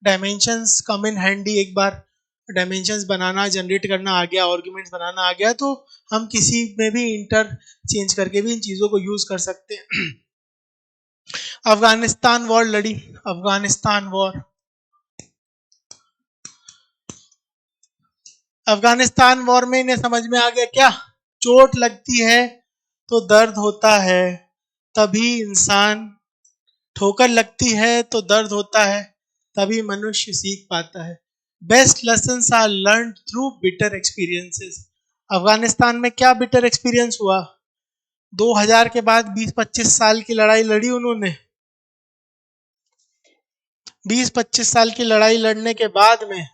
dimensions come in handy. एक बार डायमेंशंस बनाना, जनरेट करना आ गया, आर्ग्यूमेंट्स बनाना आ गया, तो हम किसी में भी इंटर चेंज करके भी इन चीज़ों को यूज कर सकते हैं। अफगानिस्तान वॉर लड़ी, अफगानिस्तान वॉर, अफगानिस्तान वॉर में इन्हें समझ में आ गया क्या, चोट लगती है तो दर्द होता है, तभी इंसान, ठोकर लगती है तो दर्द होता है, तभी मनुष्य सीख पाता है। Best lessons are learn through bitter experiences. Afghanistan में क्या बिटर एक्सपीरियंस हुआ, 2000 के बाद 20-25 साल की लड़ाई लड़ी उन्होंने, 20-25 साल की लड़ाई लड़ने के बाद में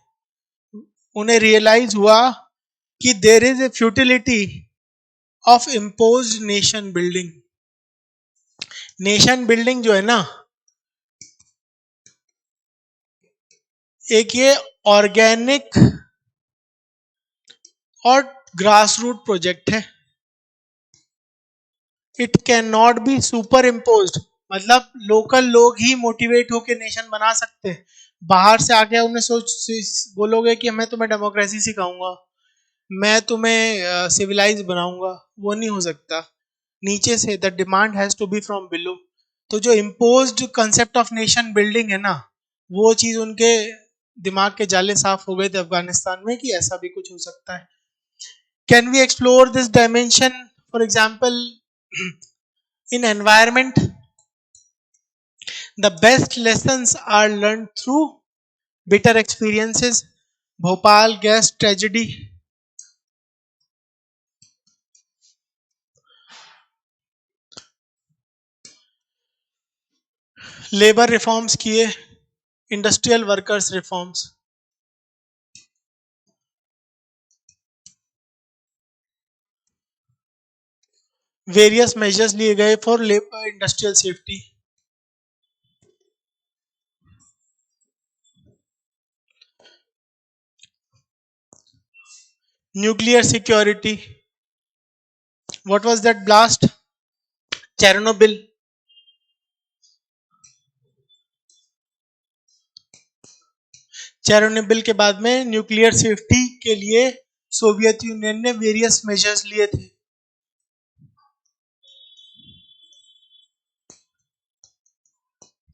उन्हें रियलाइज हुआ कि there is a futility of impose nation building. Nation building जो है ना, एक ये ऑर्गेनिक और ग्रास रूट प्रोजेक्ट है। It can not be super impose, मतलब लोकल लोग ही मोटिवेट होकर नेशन बना सकते हैं। बाहर से आके उन्हें बोलोगे कि मैं तुम्हें डेमोक्रेसी सिखाऊंगा, मैं तुम्हें सिविलाइज बनाऊंगा, वो नहीं हो सकता। नीचे से the demand has to be from below. तो जो imposed concept of nation building है ना, वो चीज उनके दिमाग के जाले साफ हो गए थे अफगानिस्तान में कि ऐसा भी कुछ हो सकता है। Can we explore this dimension, for example in environment, the best lessons are learned through bitter experiences. Bhopal gas tragedy, labour reforms किए, industrial workers reforms, various measures लिए गए for labour industrial safety, nuclear security, what was that blast, Chernobyl, Chernobyl के बाद में nuclear safety के लिए Soviet Union ने various measures लिए थे।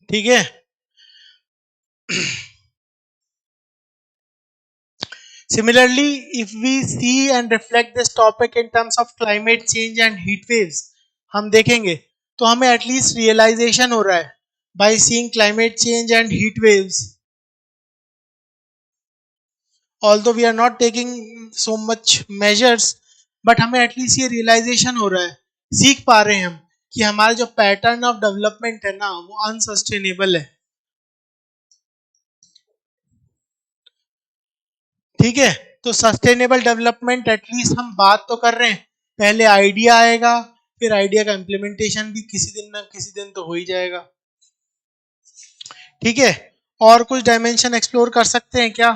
ठीक है, similarly, if we see and reflect this topic in terms of climate change and heat waves, हम देखेंगे तो हमें एटलीस्ट रियलाइजेशन हो रहा है by seeing climate change and heat waves, although we are not taking so much measures, but हमें at least ये realisation हो रहा है, सीख पा रहे हैं हम कि हमारा जो पैटर्न ऑफ डेवलपमेंट है ना वो अनसस्टेनेबल है। ठीक है, तो सस्टेनेबल डेवलपमेंट एटलीस्ट हम बात तो कर रहे हैं, पहले आइडिया आएगा, फिर आइडिया का इम्प्लीमेंटेशन भी किसी दिन ना किसी दिन तो हो ही जाएगा। ठीक है, और कुछ डायमेंशन एक्सप्लोर कर सकते हैं क्या,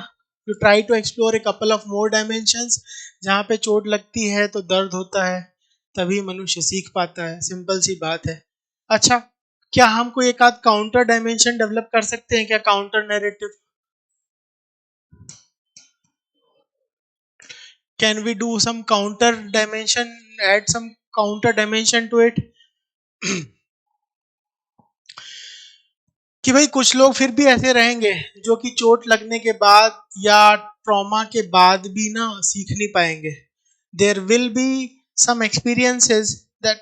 you try to explore a couple of more dimensions, जहाँ पे चोट लगती है तो दर्द होता है, तभी मनुष्य सीख पाता है, सिंपल सी बात है। अच्छा, क्या हम कोई एक आध काउंटर डायमेंशन डेवलप कर सकते हैं क्या, counter narrative, can we do some counter dimension, add some counter dimension to it? कि भाई कुछ लोग फिर भी ऐसे रहेंगे जो कि चोट लगने के बाद या ट्रॉमा के बाद भी ना सीख नहीं पाएंगे। There will be some experiences that,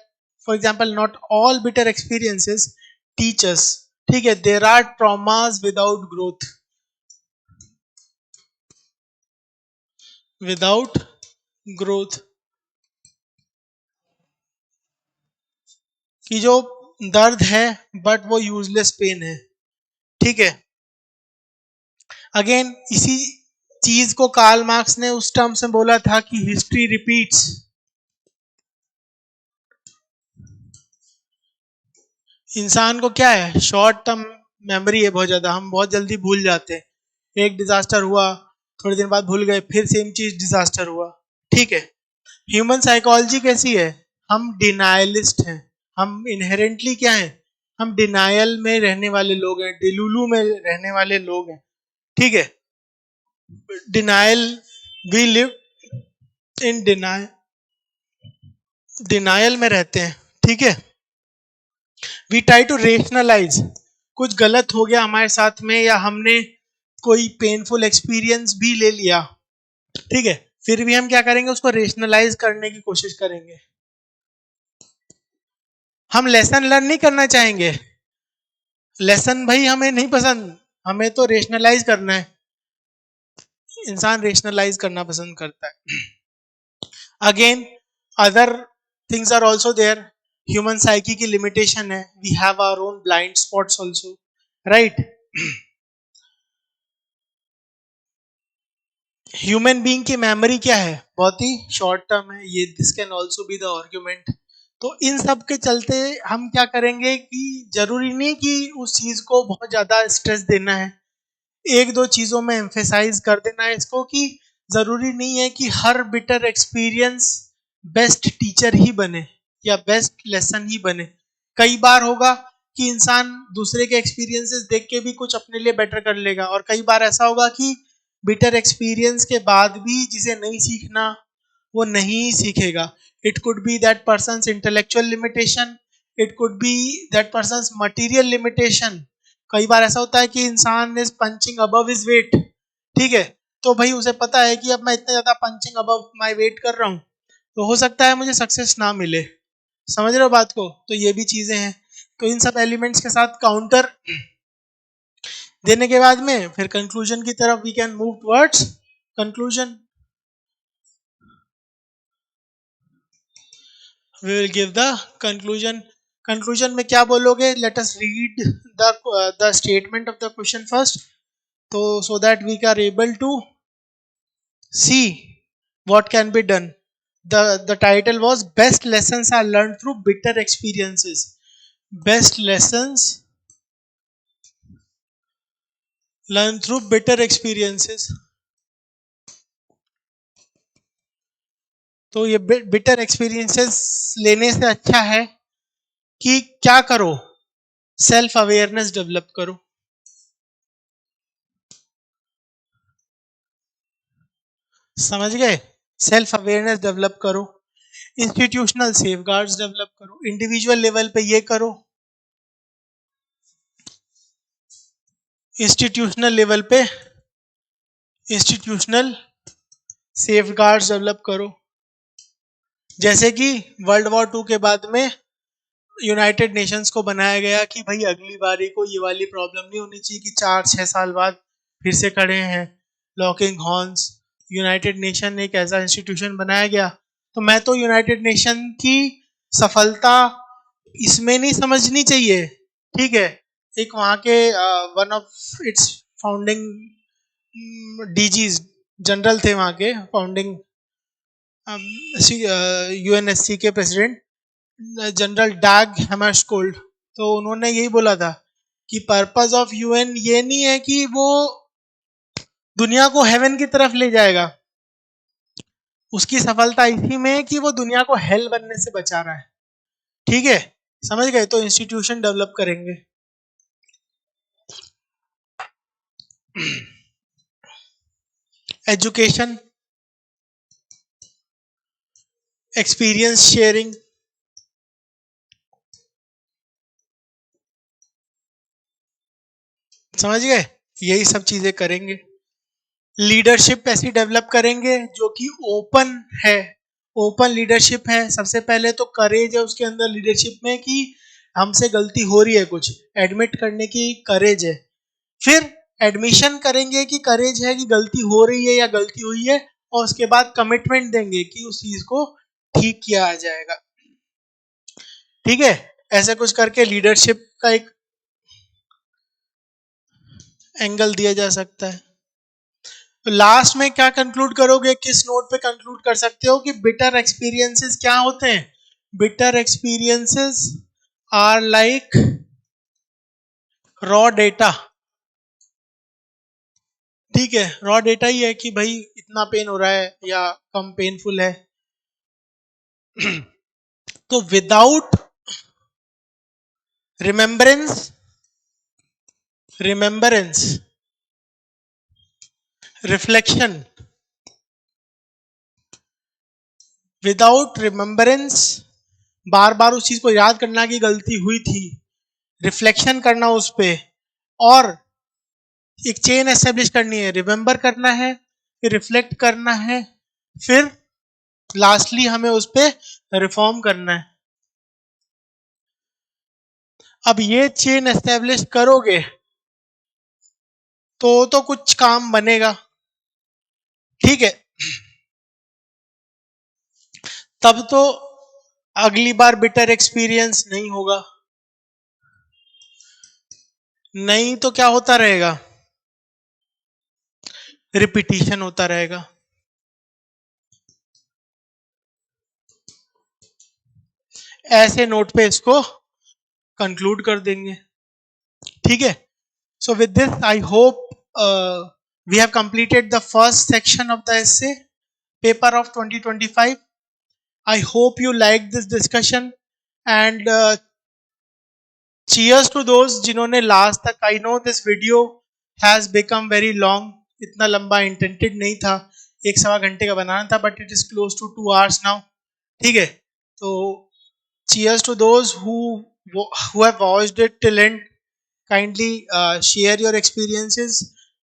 for example not all bitter experiences teach us. ठीक है, there are traumas without growth, without growth, कि जो दर्द है बट वो यूजलेस पेन है। ठीक है, अगेन इसी चीज को कार्ल मार्क्स ने उस टर्म से बोला था कि हिस्ट्री रिपीट्स। इंसान को क्या है, शॉर्ट टर्म मेमोरी है बहुत ज्यादा, हम बहुत जल्दी भूल जाते हैं। एक डिजास्टर हुआ, थोड़े दिन बाद भूल गए, फिर सेम चीज डिजास्टर हुआ। ठीक है, ह्यूमन साइकोलॉजी कैसी है, हम डिनायलिस्ट हैं, हम इनहेरेंटली क्या हैं, हम डिनायल में रहने वाले लोग हैं, डिलुलू में रहने वाले लोग हैं। ठीक है, denial, we live in denial, denial में रहते हैं। ठीक है, वी ट्राई टू रेशनलाइज, कुछ गलत हो गया हमारे साथ में या हमने कोई पेनफुल एक्सपीरियंस भी ले लिया, ठीक है, फिर भी हम क्या करेंगे, उसको रेशनलाइज करने की कोशिश करेंगे। हम लेसन लर्न नहीं करना चाहेंगे, लेसन भाई हमें नहीं पसंद, हमें तो रेशनलाइज करना है, इंसान रेशनलाइज करना पसंद करता है। Again other things are also there, human psyche की लिमिटेशन है, we have our own blind spots also, right. Human being की मेमोरी क्या है, बहुत ही शॉर्ट टर्म है, ये this can also be the argument. तो इन सब के चलते हम क्या करेंगे कि जरूरी नहीं कि उस चीज को बहुत ज्यादा स्ट्रेस देना है, एक दो चीजों में एम्फेसाइज कर देना है इसको कि जरूरी नहीं है कि हर बिटर एक्सपीरियंस बेस्ट टीचर ही बने या बेस्ट लेसन ही बने। कई बार होगा कि इंसान दूसरे के एक्सपीरियंसेस देख के भी कुछ अपने लिए बेटर कर लेगा, और कई बार ऐसा होगा कि बिटर एक्सपीरियंस के बाद भी जिसे नहीं सीखना वो नहीं सीखेगा। It could be that person's intellectual limitation, it could be that person's material limitation. कई बार ऐसा होता है कि इंसान is punching above his weight, ठीक है, तो भाई उसे पता है कि अब मैं इतना ज्यादा पंचिंग अबव माई वेट कर रहा हूँ, तो हो सकता है मुझे सक्सेस ना मिले। समझ रहे हो बात को, तो ये भी चीजें हैं। तो इन सब एलिमेंट्स के साथ काउंटर देने के बाद में फिर कंक्लूजन की तरफ we can move towards conclusion. We will give the conclusion. Conclusion में क्या बोलोगे, let us read the statement of the question first, तो so that we are able to see what can be done. The title was best lessons are learned through bitter experiences. Best lessons learned through bitter experiences. तो ये bitter experiences लेने से अच्छा है कि क्या करो, सेल्फ अवेयरनेस डेवलप करो। समझ गए, सेल्फ अवेयरनेस डेवलप करो, इंस्टीट्यूशनल सेफगार्ड्स डेवलप करो, इंडिविजुअल लेवल पे ये करो, इंस्टीट्यूशनल लेवल पे इंस्टीट्यूशनल सेफगार्ड्स डेवलप करो। जैसे कि वर्ल्ड वॉर टू के बाद में यूनाइटेड नेशंस को बनाया गया कि भाई अगली बारी को ये वाली प्रॉब्लम नहीं होनी चाहिए कि 4-6 साल बाद फिर से खड़े हैं लॉकिंग हॉर्न्स। यूनाइटेड नेशन एक ऐसा इंस्टीट्यूशन बनाया गया, तो मैं तो यूनाइटेड नेशन की सफलता इसमें नहीं समझनी चाहिए, ठीक है। एक वहाँ के one of its founding disease general थे वहाँ के फाउंडिंग यूएनएससी के प्रेसिडेंट जनरल डैग हैमरस्कोल्ड, तो उन्होंने यही बोला था कि पर्पस ऑफ यूएन ये नहीं है कि वो दुनिया को हेवन की तरफ ले जाएगा, उसकी सफलता इसी में है कि वो दुनिया को हेल बनने से बचा रहा है, ठीक है। समझ गए, तो इंस्टीट्यूशन डेवलप करेंगे। एजुकेशन, एक्सपीरियंस शेयरिंग, समझ गए, यही सब चीजें करेंगे। लीडरशिप ऐसी डेवलप करेंगे जो कि ओपन है, ओपन लीडरशिप है। सबसे पहले तो करेज है उसके अंदर लीडरशिप में कि हमसे गलती हो रही है, कुछ एडमिट करने की करेज है। फिर एडमिशन करेंगे कि करेज है कि गलती हो रही है या गलती हुई है, और उसके बाद कमिटमेंट देंगे कि उस चीज को ठीक किया जाएगा, ठीक है। ऐसे कुछ करके लीडरशिप का एक एंगल दिया जा सकता है। तो लास्ट में क्या कंक्लूड करोगे, किस नोट पे कंक्लूड कर सकते हो कि बिटर एक्सपीरियंसेस क्या होते हैं। Bitter experiences are like raw data, ठीक है, रॉ डेटा ही है कि भाई इतना पेन हो रहा है या कम पेनफुल है। तो without remembrance, remembrance, reflection, without remembrance, बार बार उस चीज को याद करना कि गलती हुई थी, रिफ्लेक्शन करना उस पे, और एक चेन एस्टेब्लिश करनी है, रिमेंबर करना है, फिर रिफ्लेक्ट करना है, फिर लास्टली हमें उस पे रिफॉर्म करना है। अब ये चेन एस्टेब्लिश करोगे तो कुछ काम बनेगा, ठीक है। तब तो अगली बार बिटर एक्सपीरियंस नहीं होगा। नहीं तो क्या होता रहेगा, रिपीटिशन होता रहेगा। ऐसे नोट पे इसको कंक्लूड कर देंगे, ठीक है। So with this I hope we have completed the first section of the essay paper of 2025. I hope you liked this discussion, and cheers to those जिन्होंने लास्ट तक. I know this video has become very long. इतना लंबा intended नहीं था, 1 सवा घंटे का बनाना था, but it is close to 2 hours now, ठीक है। तो cheers to those who have watched it till end. Kindly share your experiences.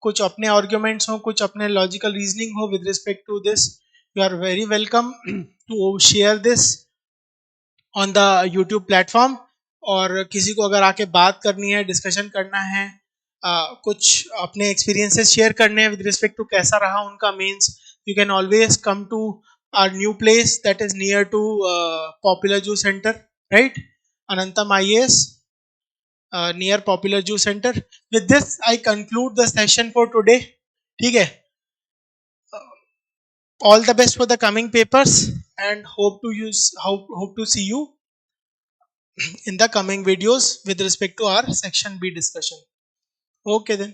कुछ अपने arguments हो, कुछ अपने logical reasoning हो with respect to this. You are very welcome to share this on the YouTube platform. और किसी को अगर आके बात करनी है, डिस्कशन करना है, कुछ अपने एक्सपीरियंसेस शेयर करने हैं विद रिस्पेक्ट टू कैसा रहा उनका mains, you can always come to our new place that is near to popular zoo centre, right, Anantam IAS, near popular zoo centre. With this I conclude the session for today, ठीक है। All the best for the coming papers, and hope to see you in the coming videos with respect to our section B discussion. Okay then.